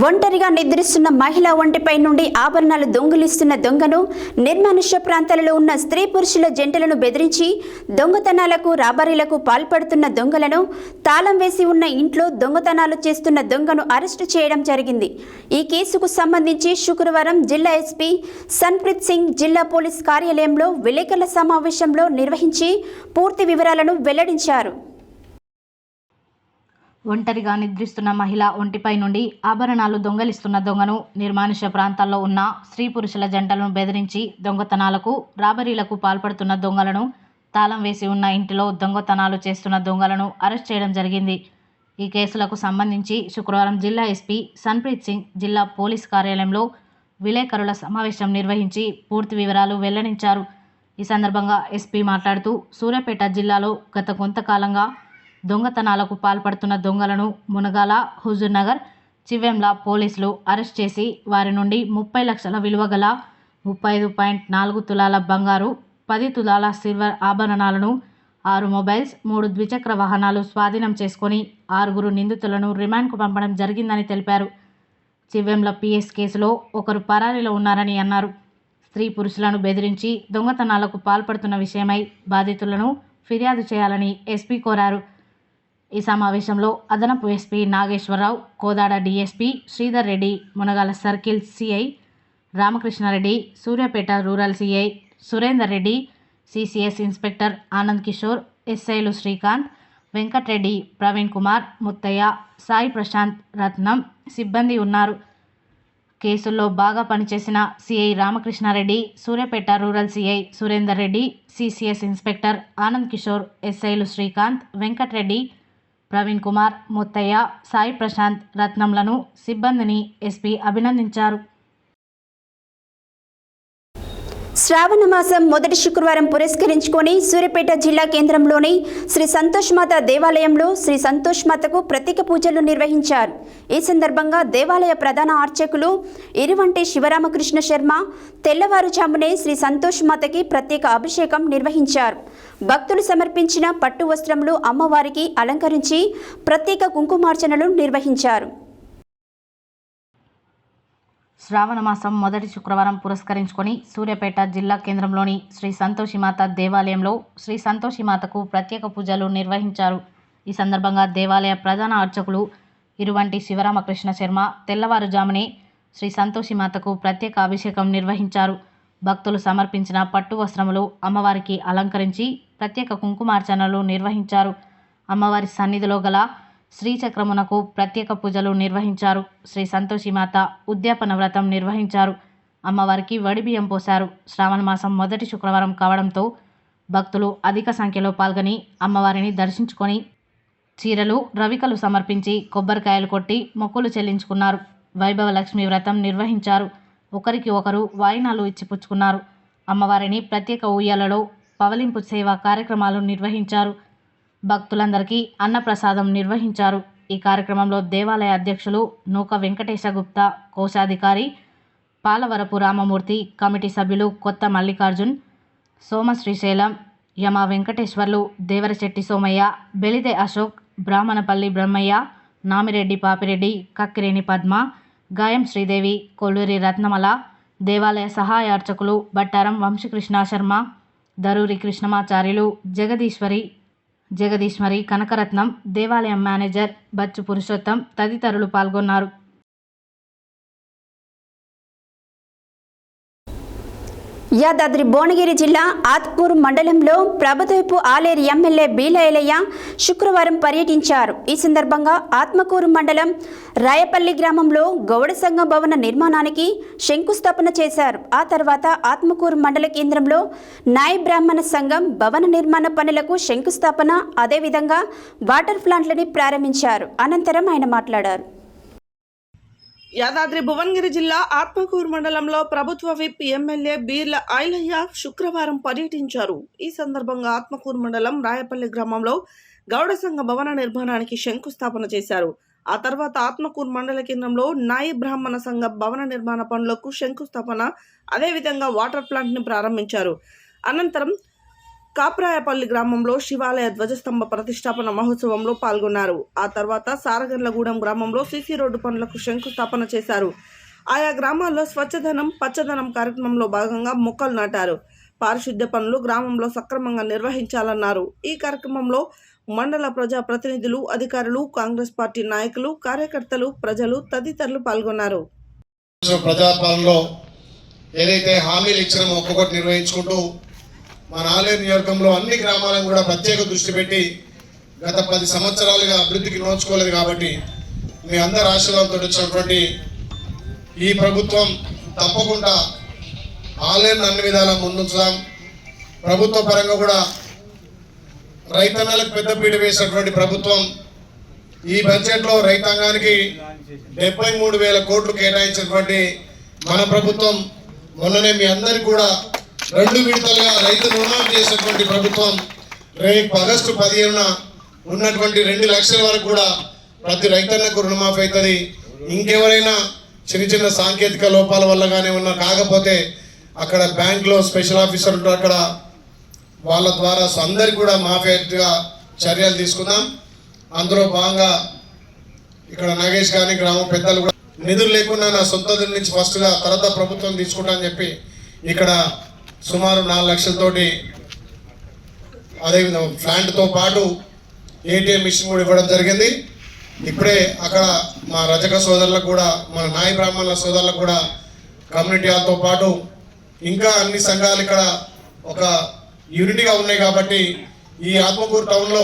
ఒంటరిగా నిద్రిస్తున్న మహిళ ఒంటిపై నుండి ఆభరణాలు దొంగిలిస్తున్న దొంగను, నిర్మానుష్య ప్రాంతాలలో ఉన్న స్త్రీ పురుషుల జంటలను బెదిరించి దొంగతనాలకు, రాబరీలకు పాల్పడుతున్న దొంగలను, తాళం వేసి ఉన్న ఇంట్లో దొంగతనాలు చేస్తున్న దొంగను అరెస్టు చేయడం జరిగింది. ఈ కేసుకు సంబంధించి శుక్రవారం జిల్లా ఎస్పీ సన్ప్రీత్ సింగ్ జిల్లా పోలీస్ కార్యాలయంలో విలేకరుల సమావేశంలో నిర్వహించి పూర్తి వివరాలను వెల్లడించారు. ఒంటరిగా నిద్రిస్తున్న మహిళ ఒంటిపై నుండి ఆభరణాలు దొంగలిస్తున్న దొంగను, నిర్మానుష్య ప్రాంతాల్లో ఉన్న స్త్రీ పురుషుల జంటలను బెదిరించి దొంగతనాలకు, రాబరీలకు పాల్పడుతున్న దొంగలను, తాళం వేసి ఉన్న ఇంటిలో దొంగతనాలు చేస్తున్న దొంగలను అరెస్ట్ చేయడం జరిగింది. ఈ కేసులకు సంబంధించి శుక్రవారం జిల్లా ఎస్పీ సన్ప్రీత్ సింగ్ జిల్లా పోలీస్ కార్యాలయంలో విలేకరుల సమావేశం నిర్వహించి పూర్తి వివరాలు వెల్లడించారు. ఈ సందర్భంగా ఎస్పీ మాట్లాడుతూ సూర్యాపేట జిల్లాలో గత కొంతకాలంగా దొంగతనాలకు పాల్పడుతున్న దొంగలను మునగాల, హుజూర్నగర్, చివెంల పోలీసులు అరెస్ట్ చేసి వారి నుండి 30 లక్షల విలువ గల 35.4 తులాల బంగారు, 10 తులాల సిల్వర్ ఆభరణాలను, 6 మొబైల్స్, 3 ద్విచక్ర వాహనాలు స్వాధీనం చేసుకొని 6 నిందితులను రిమాండ్కు పంపడం జరిగిందని తెలిపారు. చివెంల పిఎస్ కేసులో ఒకరు పరారీలో ఉన్నారని అన్నారు. స్త్రీ పురుషులను బెదిరించి దొంగతనాలకు పాల్పడుతున్న విషయమై బాధితులను ఫిర్యాదు చేయాలని ఎస్పీ కోరారు. ఈ సమావేశంలో అదనపు SP Nageswararao, Kodada DSP Sridhar Reddy, Munagala circle CI Ramakrishnareddy, Suryapet rural CI Surender Reddy, CCS inspector Anand Kishore, ఎస్ఐలు శ్రీకాంత్, వెంకట్రెడ్డి, ప్రవీణ్ కుమార్, ముత్తయ్య, సాయి ప్రశాంత్, రత్నం సిబ్బంది ఉన్నారు. కేసుల్లో బాగా పనిచేసిన CI Ramakrishnareddy, Suryapet rural CI Surender Reddy, CCS inspector Anand Kishore, ఎస్ఐలు శ్రీకాంత్, వెంకట్రెడ్డి, ప్రవీణ్ కుమార్, ముత్తయ్య, సాయి ప్రశాంత్, రత్నంలను సిబ్బందిని ఎస్పీ అభినందించారు. శ్రావణ మాసం మొదటి శుక్రవారం పురస్కరించుకొని సూర్యాపేట జిల్లా కేంద్రంలోని శ్రీ సంతోష్మాత దేవాలయంలో శ్రీ సంతోష్మాతకు ప్రత్యేక పూజలు నిర్వహించారు. ఈ సందర్భంగా దేవాలయ ప్రధాన అర్చకులు ఇరువంటి శివరామకృష్ణ శర్మ తెల్లవారుజామునే శ్రీ సంతోష్మాతకి ప్రత్యేక అభిషేకం నిర్వహించారు. భక్తులు సమర్పించిన పట్టు వస్త్రములు అమ్మవారికి అలంకరించి ప్రత్యేక కుంకుమార్చనలు నిర్వహించారు. శ్రావణ మాసం మొదటి శుక్రవారం పురస్కరించుకొని సూర్యాపేట జిల్లా కేంద్రంలోని శ్రీ సంతోషిమాత దేవాలయంలో శ్రీ సంతోషిమాతకు ప్రత్యేక పూజలు నిర్వహించారు. ఈ సందర్భంగా దేవాలయ ప్రధాన అర్చకులు ఇరువంటి శివరామకృష్ణ శర్మ తెల్లవారుజామునే శ్రీ సంతోషిమాతకు ప్రత్యేక అభిషేకం నిర్వహించారు. భక్తులు సమర్పించిన పట్టు వస్త్రములు అమ్మవారికి అలంకరించి ప్రత్యేక కుంకుమార్చనలు నిర్వహించారు. అమ్మవారి సన్నిధిలో గల శ్రీచక్రమునకు ప్రత్యేక పూజలు నిర్వహించారు. శ్రీ సంతోషిమాత ఉద్యాపన వ్రతం నిర్వహించారు. అమ్మవారికి వడిబియ్యం పోశారు. శ్రావణ మాసం మొదటి శుక్రవారం కావడంతో భక్తులు అధిక సంఖ్యలో పాల్గొని అమ్మవారిని దర్శించుకొని చీరలు, రవికలు సమర్పించి కొబ్బరికాయలు కొట్టి మొక్కులు చెల్లించుకున్నారు. వైభవ లక్ష్మి వ్రతం నిర్వహించారు. ఒకరికి ఒకరు వాయినాలు ఇచ్చిపుచ్చుకున్నారు. అమ్మవారిని ప్రత్యేక ఉయ్యాలలో పవలింపు సేవ కార్యక్రమాలు నిర్వహించారు. భక్తులందరికీ అన్నప్రసాదం నిర్వహించారు. ఈ కార్యక్రమంలో దేవాలయ అధ్యక్షులు నూక వెంకటేశ గుప్తా, కోశాధికారి పాలవరపు రామమూర్తి, కమిటీ సభ్యులు కొత్త మల్లికార్జున్, సోమ శ్రీశైలం, యమ వెంకటేశ్వర్లు, దేవరశెట్టి సోమయ్య, బెలిదే అశోక్, బ్రాహ్మణపల్లి బ్రహ్మయ్య, నామిరెడ్డి పాపిరెడ్డి, కక్కిరేని పద్మ, గాయం శ్రీదేవి, కొల్లూరి రత్నమల, దేవాలయ సహాయ అర్చకులు బట్టారం వంశీకృష్ణ శర్మ, దరూరి కృష్ణమాచార్యులు, జగదీశ్వరి కనకరత్నం, దేవాలయం మేనేజర్ బచ్చు పురుషోత్తం తదితరులు పాల్గొన్నారు. యాదాద్రి భువనగిరి జిల్లా ఆత్మకూరు మండలంలో ప్రభుత్వపు ఆలేరు ఎమ్మెల్యే బీలయ్య శుక్రవారం పర్యటించారు. ఈ సందర్భంగా ఆత్మకూరు మండలం రాయపల్లి గ్రామంలో గౌడ సంఘ భవన నిర్మాణానికి శంకుస్థాపన చేశారు. ఆ తర్వాత ఆత్మకూరు మండల కేంద్రంలో నాయ బ్రాహ్మణ సంఘం భవన నిర్మాణ పనులకు శంకుస్థాపన, అదేవిధంగా వాటర్ ప్లాంట్లని ప్రారంభించారు. అనంతరం ఆయన మాట్లాడారు. యాదాద్రి భువనగిరి జిల్లా ఆత్మకూరు మండలంలో ప్రభుత్వ విప్ ఎమ్మెల్యే బీర్ల ఐలయ్య శుక్రవారం పర్యటించారు. ఈ సందర్భంగా ఆత్మకూరు మండలం రాయపల్లి గ్రామంలో గౌడ సంఘ భవన నిర్మాణానికి శంకుస్థాపన చేశారు. ఆ తర్వాత ఆత్మకూరు మండల కేంద్రంలో నాయి బ్రాహ్మణ సంఘ భవన నిర్మాణ పనులకు శంకుస్థాపన, అదేవిధంగా వాటర్ ప్లాంట్ ని ప్రారంభించారు. అనంతరం కాప్రాయపల్లి గ్రామంలో శివాలయ ధ్వజస్తంభ ప్రతిష్టాపన మహోత్సవంలో పాల్గొన్నారు. ఆ తర్వాత సారగర్లగూడెం గ్రామంలో సీసీ రోడ్డు పనులకు శంకుస్థాపన చేశారు. ఆయా గ్రామాల్లో స్వచ్ఛధనం పచ్చదనం కార్యక్రమంలో భాగంగా మొక్కలు నాటారు. పారిశుద్ధ్య పనులు గ్రామంలో సక్రమంగా నిర్వహించాలన్నారు. ఈ కార్యక్రమంలో మండల ప్రజా ప్రతినిధులు, అధికారులు, కాంగ్రెస్ పార్టీ నాయకులు, కార్యకర్తలు, ప్రజలు తదితరులు పాల్గొన్నారు. ప్రజాపాలనలో ఏదైతే హామీలు ఇచ్చినామో ఒక్కొక్కటి నిర్వహించుకుంటూ మన ఆలేరు నియోజకంలో అన్ని గ్రామాలను కూడా ప్రత్యేక దృష్టి పెట్టి గత 10 సంవత్సరాలుగా అభివృద్ధికి నోచుకోలేదు. కాబట్టి మీ అందరి ఆశీర్వాదంతో వచ్చినటువంటి ఈ ప్రభుత్వం తప్పకుండా ఆలేరును అన్ని విధాలా ముందుంచుదాం. ప్రభుత్వ పరంగా కూడా రైతన్నలకు పెద్దపీట వేసినటువంటి ప్రభుత్వం ఈ బడ్జెట్లో రైతాంగానికి 73,000 కోట్లు కేటాయించినటువంటి మన ప్రభుత్వం మొన్ననే మీ అందరికి కూడా 2 విడతలుగా రైతు రుణమాఫీ చేసినటువంటి ప్రభుత్వం రేపు ఆగస్టు 15న ఉన్నటువంటి 2 లక్షల వరకు కూడా ప్రతి రైతన్నకు రుణమాఫీ అవుతుంది. ఇంకెవరైనా చిన్న సాంకేతిక లోపాల వల్ల కానీ ఉన్న కాకపోతే అక్కడ బ్యాంక్లో స్పెషల్ ఆఫీసర్ ఉంటారు, అక్కడ వాళ్ళ ద్వారా అందరికి కూడా మాఫీగా చర్యలు తీసుకుందాం. అందులో భాగంగా ఇక్కడ నాగేష్ కానీ గ్రామ పెద్దలు కూడా నిధులు లేకుండా నా సొంత నిధుల నుంచి ఫస్ట్గా తర్వాత ప్రభుత్వం తీసుకుంటా అని చెప్పి ఇక్కడ సుమారు 4 లక్షలతోటి అదేవిధంగా ప్లాంట్తో పాటు ఏటీఎం మిషన్ కూడా ఇవ్వడం జరిగింది. ఇప్పుడే అక్కడ మా రజక సోదరులకు కూడా మన నాయ బ్రాహ్మణుల సోదరులకు కూడా కమ్యూనిటీ హాల్తో పాటు ఇంకా అన్ని సంఘాలు ఇక్కడ ఒక యూనిటీగా ఉన్నాయి కాబట్టి ఈ ఆత్మకూరు టౌన్లో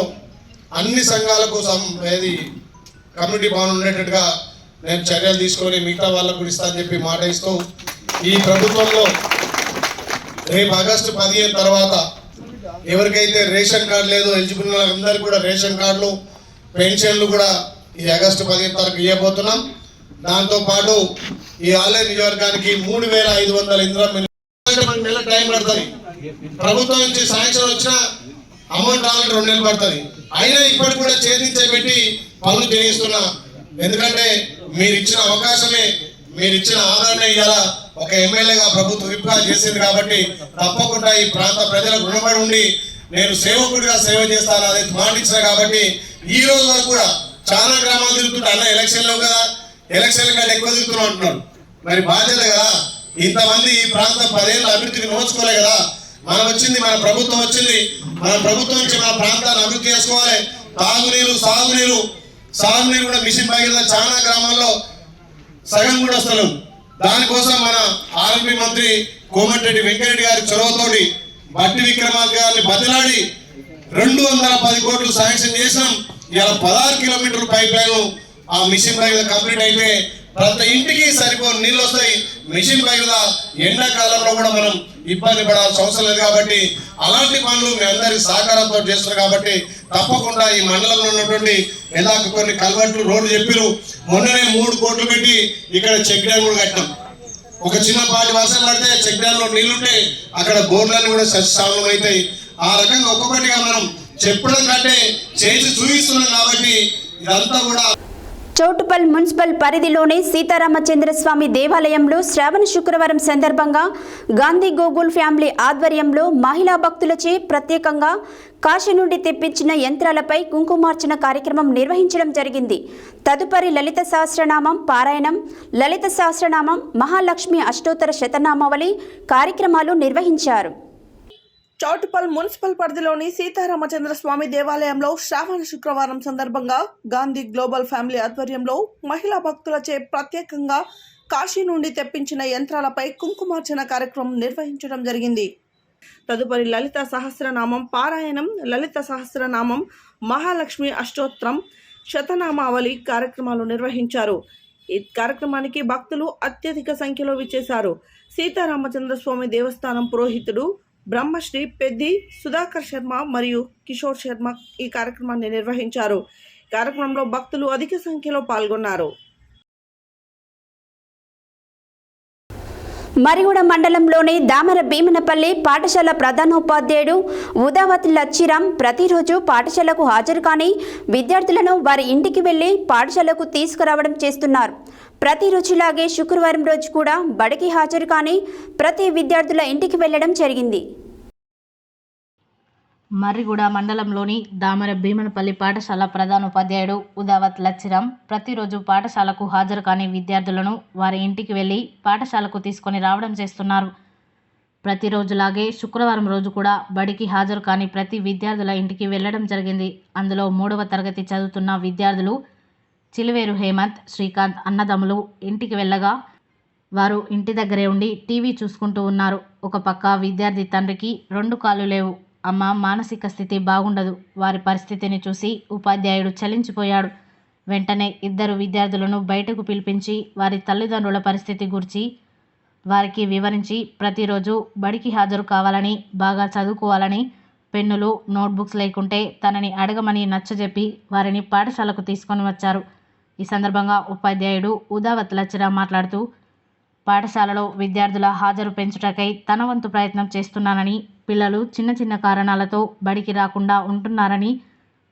అన్ని సంఘాలకు కమ్యూనిటీ భవన్ ఉండేటట్టుగా నేను చర్యలు తీసుకొని మిగతా వాళ్ళకు కూడా ఇస్తా అని చెప్పి మాట ఇస్తూ ఈ ప్రభుత్వంలో రేపు ఆగస్టు 15 తర్వాత ఎవరికైతే రేషన్ కార్డు లేదో ఎలిజిబుల్ వాళ్ళందరికీ కూడా రేషన్ కార్డులు పెన్షన్లు కూడా ఈ ఆగస్టు 15 తారీఖు ఇవ్వబోతున్నాం. దాంతోపాటు ఈ ఆలయ నియోజకవర్గానికి 3500 ఇందిరా నెల టైం పడుతుంది. ప్రభుత్వం నుంచి శాంక్షన్ వచ్చిన అమౌంట్ రావాలంటే 2 నెలలు పడుతుంది. అయినా ఇప్పటికి కూడా చేతించబెట్టి పనులు చేయిస్తున్నా. ఎందుకంటే మీరు ఇచ్చిన అవకాశమే, మీరు ఇచ్చిన ఆదరణ ఇవాళ ఒక ఎమ్మెల్యేగా ప్రభుత్వం విప్గా చేసింది కాబట్టి తప్పకుండా ఈ ప్రాంత ప్రజలకు రుణపడి ఉండి నేను సేవకుడిగా సేవ చేస్తాను అనేది మాటించిన కాబట్టి ఈ రోజు వరకు కూడా చాలా గ్రామాలు తిరుగుతుంటే అన్న ఎలక్షన్లో కదా, ఎలక్షన్ల కంటే ఎక్కువ తిరుగుతున్నాం అంటున్నారు. మరి బాధ్యత కదా, ఇంతమంది ఈ ప్రాంతం 10 ఏళ్ళ అభివృద్ధికి నోచుకోలే కదా. మనం వచ్చింది, మన ప్రభుత్వం వచ్చింది, మన ప్రభుత్వం నుంచి మన ప్రాంతాన్ని అభివృద్ధి చేసుకోవాలి. తాగునీరు, సాగునీరు కూడా మిషన్ భగీరథ చాలా గ్రామాల్లో సగం కూడా వస్తలేవు. దానికోసం మన ఆర్ఎంపీ మంత్రి కోమటిరెడ్డి వెంకరెడ్డి గారి చొరవతోటి బట్టి విక్రమార్క గారిని బదిలాడి 210 కోట్లు శాంక్షన్ చేసినాం. ఇలా 16 కిలోమీటర్ల పైప్ లైన్ ఆ మిషన్ భగీరథ కంప్లీట్ అయితే ప్రతి ఇంటికి సరిపోని నీళ్ళు వస్తాయి. మిషన్ భగీరథ ఎండాకాలంలో కూడా మనం ఇబ్బంది పడాల్సిన అవసరం లేదు కాబట్టి అలాంటి పనులు మీ అందరి సహకారంతో చేస్తున్నారు కాబట్టి తప్పకుండా ఈ మండలంలో ఉన్నటువంటి ఎలాగ కొన్ని కల్వర్ట్లు రోడ్లు చెప్పారు. మొన్ననే 3 కోట్లు పెట్టి ఇక్కడ చెక్ డ్యామ్ కూడా కట్టాం. ఒక చిన్నపాటి వర్షం పడితే చెక్ డ్యామ్ లో నీళ్లుంటే అక్కడ బోర్లన్నీ కూడా సస్యశ్యామలం అవుతాయి. ఆ రకంగా ఒక్కొక్కటిగా మనం చెప్పడం కంటే చేసి చూపిస్తున్నాం కాబట్టి ఇదంతా కూడా. చౌటుపల్ మున్సిపల్ పరిధిలోని సీతారామచంద్రస్వామి దేవాలయంలో శ్రావణ శుక్రవారం సందర్భంగా గాంధీ గోగుల్ ఫ్యామిలీ ఆధ్వర్యంలో మహిళా భక్తులచే ప్రత్యేకంగా కాశీ నుండి తెప్పించిన యంత్రాలపై కుంకుమార్చన కార్యక్రమం నిర్వహించడం జరిగింది. తదుపరి లలిత సహస్రనామం పారాయణం, లలిత సహస్రనామం, మహాలక్ష్మి అష్టోత్తర శతనామావళి కార్యక్రమాలు నిర్వహించారు. చౌటుపల్ మున్సిపల్ పరిధిలోని సీతారామచంద్ర స్వామి దేవాలయంలో శ్రావణ శుక్రవారం సందర్భంగా గాంధీ గ్లోబల్ ఫ్యామిలీ ఆధ్వర్యంలో మహిళా భక్తులచే ప్రత్యేకంగా కాశీ నుండి తెప్పించిన యంత్రాలపై కుంకుమార్చన కార్యక్రమం నిర్వహించడం జరిగింది. తదుపరి లలిత సహస్రనామం పారాయణం, లలిత సహస్రనామం, మహాలక్ష్మి అష్టోత్తరం శతనామావళి కార్యక్రమాలు నిర్వహించారు. ఈ కార్యక్రమానికి భక్తులు అత్యధిక సంఖ్యలో విచ్చేశారు. సీతారామచంద్ర స్వామి దేవస్థానం పురోహితుడు బ్రహ్మశ్రీ పెద్ది సుధాకర్ శర్మ మరియు కిషోర్ శర్మ ఈ కార్యక్రమాన్ని నిర్వహించారు. కార్యక్రమంలో భక్తులు అధిక సంఖ్యలో పాల్గొన్నారు. మరిగూడ మండలంలోని దామర భీమనపల్లి పాఠశాల ప్రధానోపాధ్యాయుడు ఉదావత్ లచ్చిరాం ప్రతిరోజు పాఠశాలకు హాజరు కాని విద్యార్థులను వారి ఇంటికి వెళ్లి పాఠశాలకు తీసుకురావడం చేస్తున్నారు. ప్రతిరోజులాగే శుక్రవారం రోజు కూడా బడికి హాజరు కాని ప్రతి విద్యార్థుల ఇంటికి వెళ్లడం జరిగింది. మర్రిగూడ మండలంలోని దామర భీమనపల్లి పాఠశాల ప్రధానోపాధ్యాయుడు ఉదావత్ లచ్చిరాం ప్రతిరోజు పాఠశాలకు హాజరు కాని విద్యార్థులను వారి ఇంటికి వెళ్లి పాఠశాలకు తీసుకొని రావడం చేస్తున్నారు. ప్రతిరోజులాగే శుక్రవారం రోజు కూడా బడికి హాజరు కాని ప్రతి విద్యార్థుల ఇంటికి వెళ్లడం జరిగింది. అందులో 3వ తరగతి చదువుతున్న విద్యార్థులు చిలివేరు హేమంత్, శ్రీకాంత్ అన్నదమ్ములు ఇంటికి వెళ్ళగా వారు ఇంటి దగ్గరే ఉండి టీవీ చూసుకుంటూ ఉన్నారు. ఒక పక్క విద్యార్థి తండ్రికి 2 కాళ్ళు లేవు. అమ్మ మానసిక స్థితి బాగుండదు. వారి పరిస్థితిని చూసి ఉపాధ్యాయుడు చలించిపోయాడు. వెంటనే 2 విద్యార్థులను బయటకు పిలిపించి వారి తల్లిదండ్రుల పరిస్థితి గురించి వారికి వివరించి ప్రతిరోజు బడికి హాజరు కావాలని, బాగా చదువుకోవాలని, పెన్నులు నోట్బుక్స్ లేకుంటే తనని అడగమని నచ్చజెప్పి వారిని పాఠశాలకు తీసుకొని వచ్చారు. ఈ సందర్భంగా ఉపాధ్యాయుడు ఉదావత్ లచ్చిరాం మాట్లాడుతూ పాఠశాలలో విద్యార్థుల హాజరు పెంచుటకై తన వంతు ప్రయత్నం చేస్తున్నానని, పిల్లలు చిన్న చిన్న కారణాలతో బడికి రాకుండా ఉంటున్నారని,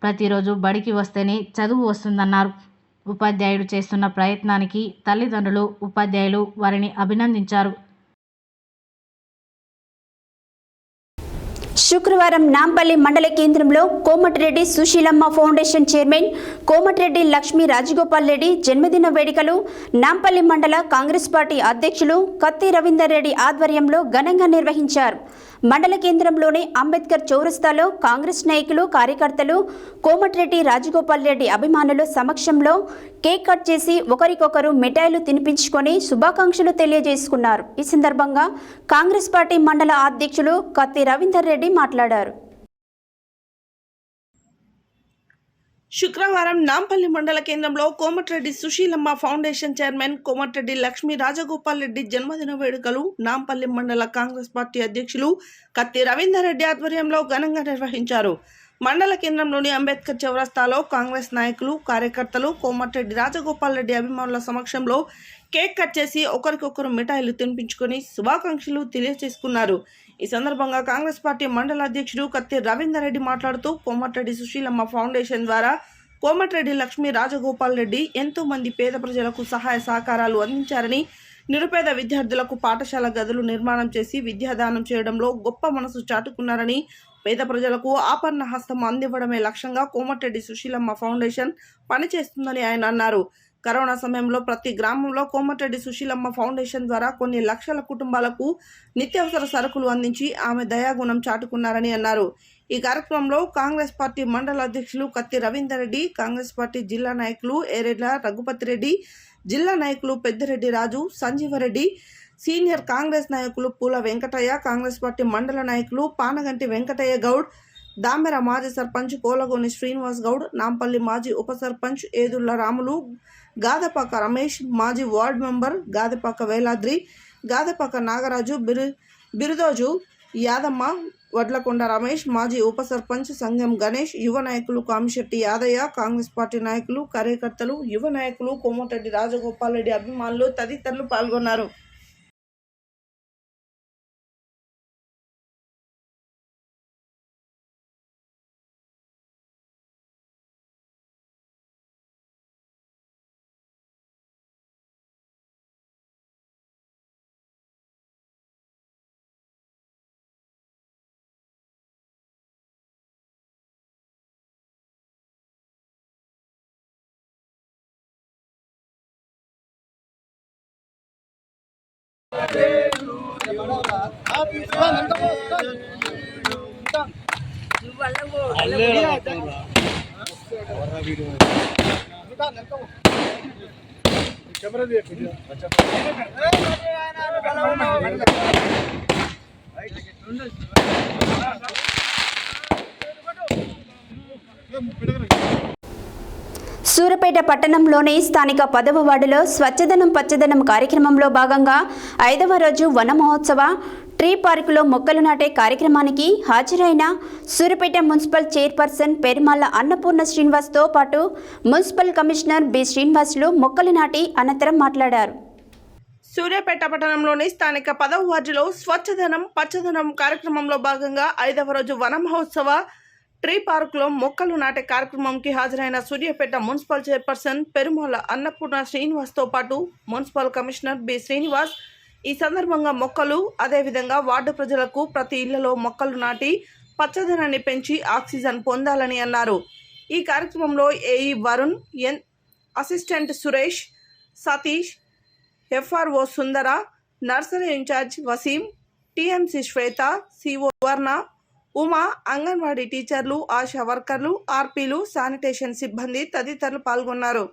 ప్రతిరోజు బడికి వస్తేనే చదువు వస్తుందన్నారు. ఉపాధ్యాయుడు చేస్తున్న ప్రయత్నానికి తల్లిదండ్రులు, ఉపాధ్యాయులు వారిని అభినందించారు. శుక్రవారం నాంపల్లి మండల కేంద్రంలో కోమటిరెడ్డి సుశీలమ్మ ఫౌండేషన్ చైర్మన్ కోమటిరెడ్డి లక్ష్మీ రాజగోపాల్ రెడ్డి జన్మదిన వేడుకలు నాంపల్లి మండల కాంగ్రెస్ పార్టీ అధ్యక్షులు కత్తి రవీందర్ రెడ్డి ఆధ్వర్యంలో ఘనంగా నిర్వహించారు. మండల కేంద్రంలోని అంబేద్కర్ చౌరస్తాలో కాంగ్రెస్ నాయకులు, కార్యకర్తలు, కోమటిరెడ్డి రాజగోపాల్ రెడ్డి అభిమానుల సమక్షంలో కేక్ కట్ చేసి ఒకరికొకరు మిఠాయిలు తినిపించుకొని శుభాకాంక్షలు తెలియజేసుకున్నారు. ఈ సందర్భంగా కాంగ్రెస్ పార్టీ మండల అధ్యక్షులు కత్తి రవీందర్ రెడ్డి మాట్లాడారు. శుక్రవారం నాంపల్లి మండల కేంద్రంలో కోమటిరెడ్డి సుశీలమ్మ ఫౌండేషన్ చైర్మన్ కోమటిరెడ్డి లక్ష్మీ రాజగోపాల్ రెడ్డి జన్మదిన వేడుకలు నాంపల్లి మండల కాంగ్రెస్ పార్టీ అధ్యక్షులు కత్తి రవీందర్ రెడ్డి ఆధ్వర్యంలో ఘనంగా నిర్వహించారు. మండల కేంద్రంలోని అంబేద్కర్ చౌరస్తాలో కాంగ్రెస్ నాయకులు, కార్యకర్తలు, కోమటిరెడ్డి రాజగోపాల్ రెడ్డి అభిమానుల సమక్షంలో కేక్ కట్ చేసి ఒకరికొకరు మిఠాయిలు తినిపించుకొని శుభాకాంక్షలు తెలియజేసుకున్నారు. ఈ సందర్భంగా కాంగ్రెస్ పార్టీ మండల అధ్యక్షుడు కత్తి రవీందర్ రెడ్డి మాట్లాడుతూ కోమటిరెడ్డి సుశీలమ్మ ఫౌండేషన్ ద్వారా కోమటిరెడ్డి లక్ష్మీ రాజగోపాల్ రెడ్డి ఎంతో మంది పేద ప్రజలకు సహాయ సహకారాలు అందించారని, నిరుపేద విద్యార్థులకు పాఠశాల గదులు నిర్మాణం చేసి విద్యాదానం చేయడంలో గొప్ప మనసు చాటుకున్నారని, పేద ప్రజలకు ఆపన్న హస్తం అందివ్వడమే లక్ష్యంగా కోమటిరెడ్డి సుశీలమ్మ ఫౌండేషన్ పనిచేస్తుందని ఆయన అన్నారు. కరోనా సమయంలో ప్రతి గ్రామంలో కోమటిరెడ్డి సుశీలమ్మ ఫౌండేషన్ ద్వారా కొన్ని లక్షల కుటుంబాలకు నిత్యావసర సరుకులు అందించి ఆమె దయాగుణం చాటుకున్నారని అన్నారు. ఈ కార్యక్రమంలో కాంగ్రెస్ పార్టీ మండల అధ్యక్షులు కత్తి రవీందర్ రెడ్డి, కాంగ్రెస్ పార్టీ జిల్లా నాయకులు ఏరెడ్ల రఘుపతి రెడ్డి, జిల్లా నాయకులు పెద్దిరెడ్డి రాజు, సంజీవరెడ్డి, సీనియర్ కాంగ్రెస్ నాయకులు పూల వెంకటయ్య, కాంగ్రెస్ పార్టీ మండల నాయకులు పానగంటి వెంకటయ్య గౌడ్, దామెర మాజీ సర్పంచ్ కోలగోని శ్రీనివాస్ గౌడ్, నాంపల్లి మాజీ ఉప సర్పంచ్ ఏదుళ్ల రాములు, గాదపాక రమేష్, మాజీ వార్డు మెంబర్ గాదపాక వేలాద్రి, గాదపాక నాగరాజు, బిరుదోజు యాదమ్మ, వడ్లకొండ రమేష్, మాజీ ఉప సర్పంచ్ సంగం గణేష్, యువ నాయకులు కామిశెట్టి యాదయ్య, కాంగ్రెస్ పార్టీ నాయకులు, కార్యకర్తలు, యువ నాయకులు, కోమటిరెడ్డి రాజగోపాల్ రెడ్డి అభిమానులు తదితరులు పాల్గొన్నారు. సూరపేట పట్టణంలోని స్థానిక 10వ వార్డులో స్వచ్ఛదనం పచ్చదనం కార్యక్రమంలో భాగంగా 5వ రోజు వన మహోత్సవ ట్రీ పార్కులో మొక్కలు నాటే కార్యక్రమానికి హాజరైన సూరపేట మున్సిపల్ చైర్పర్సన్ పెరుమాళ్ల అన్నపూర్ణ శ్రీనివాస్తో పాటు మున్సిపల్ కమిషనర్ బి శ్రీనివాసులు మొక్కలు నాటి అనంతరం మాట్లాడారు. సూర్యాపేట పట్టణంలోని స్థానిక 10వ వార్డులో స్వచ్ఛదనం పచ్చదనం కార్యక్రమంలో భాగంగా 5వ రోజు వన మహోత్సవ ట్రీ పార్కులో మొక్కలు నాటే కార్యక్రమంకి హాజరైన సూర్యాపేట మున్సిపల్ చైర్పర్సన్ పెరుమాళ్ల అన్నపూర్ణ శ్రీనివాస్తో పాటు మున్సిపల్ కమిషనర్ బి శ్రీనివాస్ ఈ సందర్భంగా మొక్కలు, అదేవిధంగా వార్డు ప్రజలకు ప్రతి ఇళ్లలో మొక్కలు నాటి పచ్చదనాన్ని పెంచి ఆక్సిజన్ పొందాలని అన్నారు. ఈ కార్యక్రమంలో AE Varun, assistant Suresh, Satish, FRO Sundara, nursery incharge Waseem, TMC Swetha, CO Varna, Uma, anganwadi టీచర్లు, ఆశా వర్కర్లు, ఆర్పీలు, శానిటేషన్ సిబ్బంది తదితరులు పాల్గొన్నారు.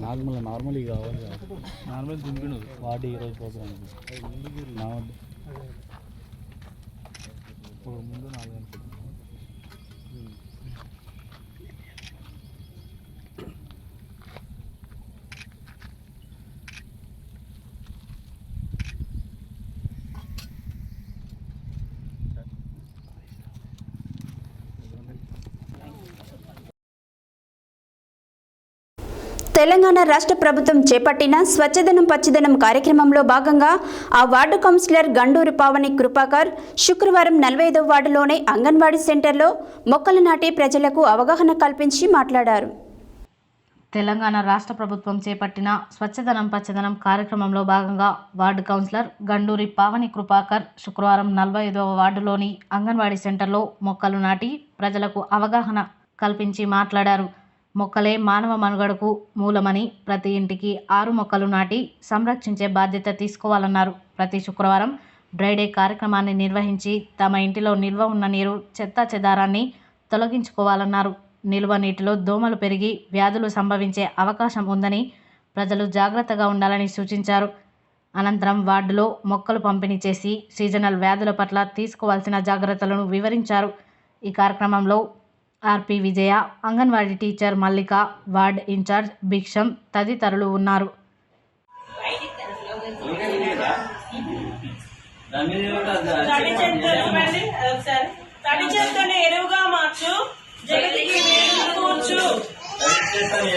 నార్మల్ ఇవి కావాలి నార్మల్ దింపిను వాటి ఈరోజు ప్రోగ్రామ్ నా ముందు 4 గంటలు తెలంగాణ రాష్ట్ర ప్రభుత్వం చేపట్టిన స్వచ్ఛదనం పచ్చదనం కార్యక్రమంలో భాగంగా ఆ వార్డు కౌన్సిలర్ గండూరి పావని కృపాకర్ శుక్రవారం 45వ వార్డులోని అంగన్వాడీ సెంటర్లో మొక్కలు నాటి ప్రజలకు అవగాహన కల్పించి మాట్లాడారు. తెలంగాణ రాష్ట్ర ప్రభుత్వం చేపట్టిన స్వచ్ఛదనం పచ్చదనం కార్యక్రమంలో భాగంగా వార్డు కౌన్సిలర్ గండూరి పావని కృపాకర్ శుక్రవారం 45వ వార్డులోని అంగన్వాడీ సెంటర్లో మొక్కలు నాటి ప్రజలకు అవగాహన కల్పించి మాట్లాడారు. మొక్కలే మానవ మనుగడకు మూలమని ప్రతి ఇంటికి 6 మొక్కలు నాటి సంరక్షించే బాధ్యత తీసుకోవాలన్నారు. ప్రతి శుక్రవారం డ్రైడే కార్యక్రమాన్ని నిర్వహించి తమ ఇంటిలో నిల్వ ఉన్న నీరు చెత్తా చెదారాన్ని తొలగించుకోవాలన్నారు. నిల్వ నీటిలో దోమలు పెరిగి వ్యాధులు సంభవించే అవకాశం ఉందని ప్రజలు జాగ్రత్తగా ఉండాలని సూచించారు. అనంతరం వార్డులో మొక్కలు పంపిణీ చేసి సీజనల్ వ్యాధుల పట్ల తీసుకోవాల్సిన జాగ్రత్తలను వివరించారు. ఈ కార్యక్రమంలో ఆర్పి విజయ, అంగన్వాడీ టీచర్ మల్లిక, వార్డ్ ఇన్ఛార్జ్ భిక్షం తదితరులు ఉన్నారు.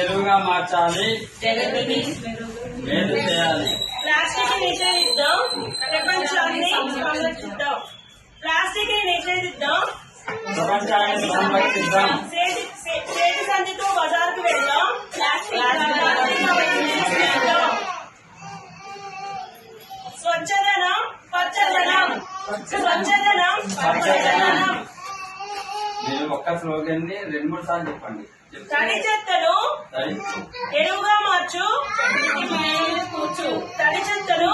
ఎరువుగా మార్చాలి, మేలు చేయాలి. ప్లాస్టిక్ నిషేధిద్దాం, ప్రపంచాన్ని సంరక్షిద్దాం. ప్లాస్టిక్ నిషేధిద్దాం, ప్రపంచాన్ని సంరక్షిద్దాం. చేతి సంచితో బజార్కు వెళ్దాం. స్వచ్ఛదనం పచ్చదనం, స్వచ్ఛదనం పచ్చదనం. నేను ఒక్క స్లోగన్ ని 2-3 సార్లు చెప్పండి. తడి చెత్తను ఎరువుగా మార్చు, తడి చెత్తను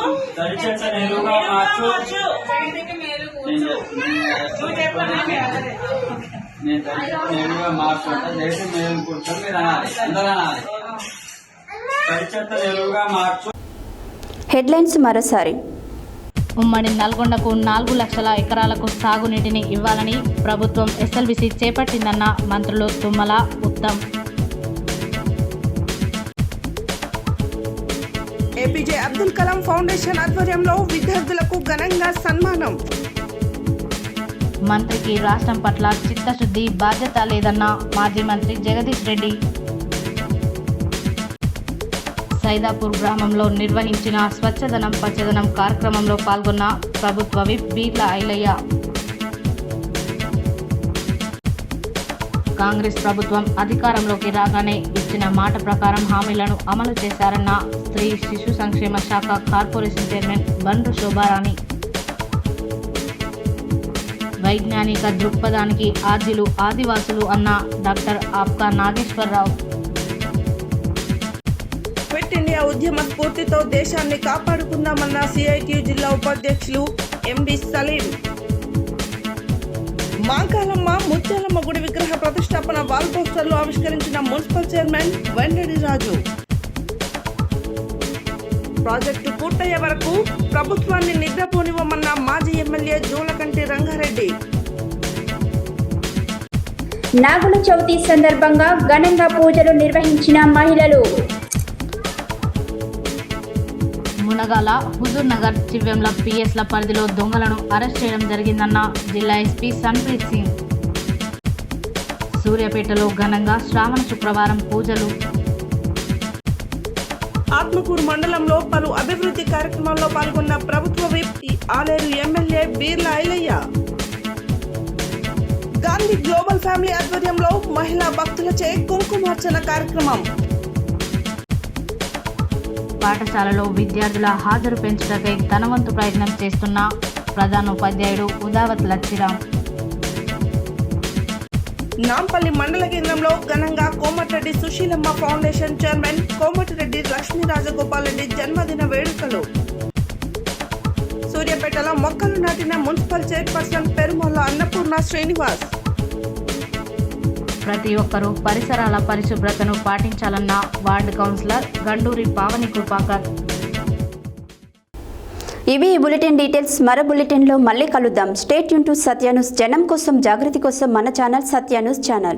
ఎరువుగా మార్చు. నేను ఎరువుగా మార్చుకుంటా, దేశం మేలు కూర్చొని మీరు అనాలి, అందరూ అనాలి. తడి చెత్తను ఎరువుగా మార్చు. హెడ్లైన్స్ మరోసారి. ఉమ్మడి నల్గొండకు 4 లక్షల ఎకరాలకు సాగునీటిని ఇవ్వాలని ప్రభుత్వం ఎస్ఎల్బిసి చేపట్టిందన్న మంత్రులు తుమ్మల, ఉత్తమ్. ఏపీజే అబ్దుల్ కలాం ఫౌండేషన్ ఆధ్వర్యంలో విద్యార్థులకు ఘనంగా సన్మానం. మంత్రికి రాష్ట్రం పట్ల చిత్తశుద్ధి, బాధ్యత లేదన్న మాజీ మంత్రి జగదీష్ రెడ్డి. సైదాపూర్ గ్రామంలో నిర్వహించిన స్వచ్ఛదనం పచ్చదనం కార్యక్రమంలో పాల్గొన్న ప్రభుత్వ విప్ బీర్ల ఐలయ్య. కాంగ్రెస్ ప్రభుత్వం అధికారంలోకి రాగానే ఇచ్చిన మాట ప్రకారం హామీలను అమలు చేశారన్న స్త్రీ శిశు సంక్షేమ శాఖ కార్పొరేషన్ చైర్మన్ బండ్రు శోభారాణి. వైజ్ఞానిక దృక్పథానికి ఆద్యులు ఆదివాసులు అన్న డాక్టర్ ఆప్కా నాగేశ్వరరావు. క్విట్ ఇండియా ఉద్యమ స్ఫూర్తితో దేశాన్ని కాపాడుకుందామన్న సిఐటియు జిల్లా ఉపాధ్యక్షులు ఎండి సలీం. మాంకాలమ్మ ముత్యాలమ్మ గుడి విగ్రహ ప్రతిష్టాపన వాల్ పోస్టర్లు ఆవిష్కరించిన మున్సిపల్ చైర్మన్ వెండడి రాజు. ప్రాజెక్టు పూర్తయ్యే వరకు ప్రభుత్వాన్ని నిద్రపోనివ్వమన్న మాజీ ఎమ్మెల్యే జూలకంటి రంగారెడ్డి. నాగుల చవితి సందర్భంగా ఘనంగా పూజలు నిర్వహించిన మహిళలు. మునగాల, హుజూర్ నగర్, చివ్వెంల పిఎస్ల పరిధిలో దొంగలను అరెస్ట్ చేయడం జరిగిందన్న జిల్లా ఎస్పీ సన్ప్రీత్ సింగ్. సూర్యాపేటలో ఘనంగా శ్రావణ శుక్రవారం పూజలు. ఆత్మకూరు మండలంలో పలు అభివృద్ధి కార్యక్రమాల్లో పాల్గొన్న ప్రభుత్వ whip Aleru MLA Beerla Ailaiah. Gandhi global family ఆధ్వర్యంలో మహిళా భక్తులచే కుంకుమార్చన కార్యక్రమం. పాఠశాలలో విద్యార్థుల హాజరు పెంచుటకై తన వంతు ప్రయత్నం చేస్తున్న ప్రధానోపాధ్యాయుడు ఉదావత్ లచ్చిరామ్. నాంపల్లి మండల కేంద్రంలో ఘనంగా కోమటిరెడ్డి సుశీలమ్మ ఫౌండేషన్ చైర్మన్ కోమటిరెడ్డి లక్ష్మీ రాజగోపాల్ రెడ్డి జన్మదిన వేడుకలు. సూర్యాపేటలో మొక్కలు నాటిన మున్సిపల్ చైర్పర్సన్ పెరుమల్ల అన్నపూర్ణ శ్రీనివాస్. ప్రతి ఒక్కరూ పరిసరాల పరిశుభ్రతను పాటించాలన్న వార్డు కౌన్సిలర్ గండూరి పావని కృపాకర్. ఇవి ఈ బులెటిన్ డీటెయిల్స్. మరో బులెటిన్లో మళ్ళీ కలుద్దాం. Stay tune to Satya news. జనం కోసం, జాగృతి కోసం మన ఛానల్ సత్య న్యూస్ ఛానల్.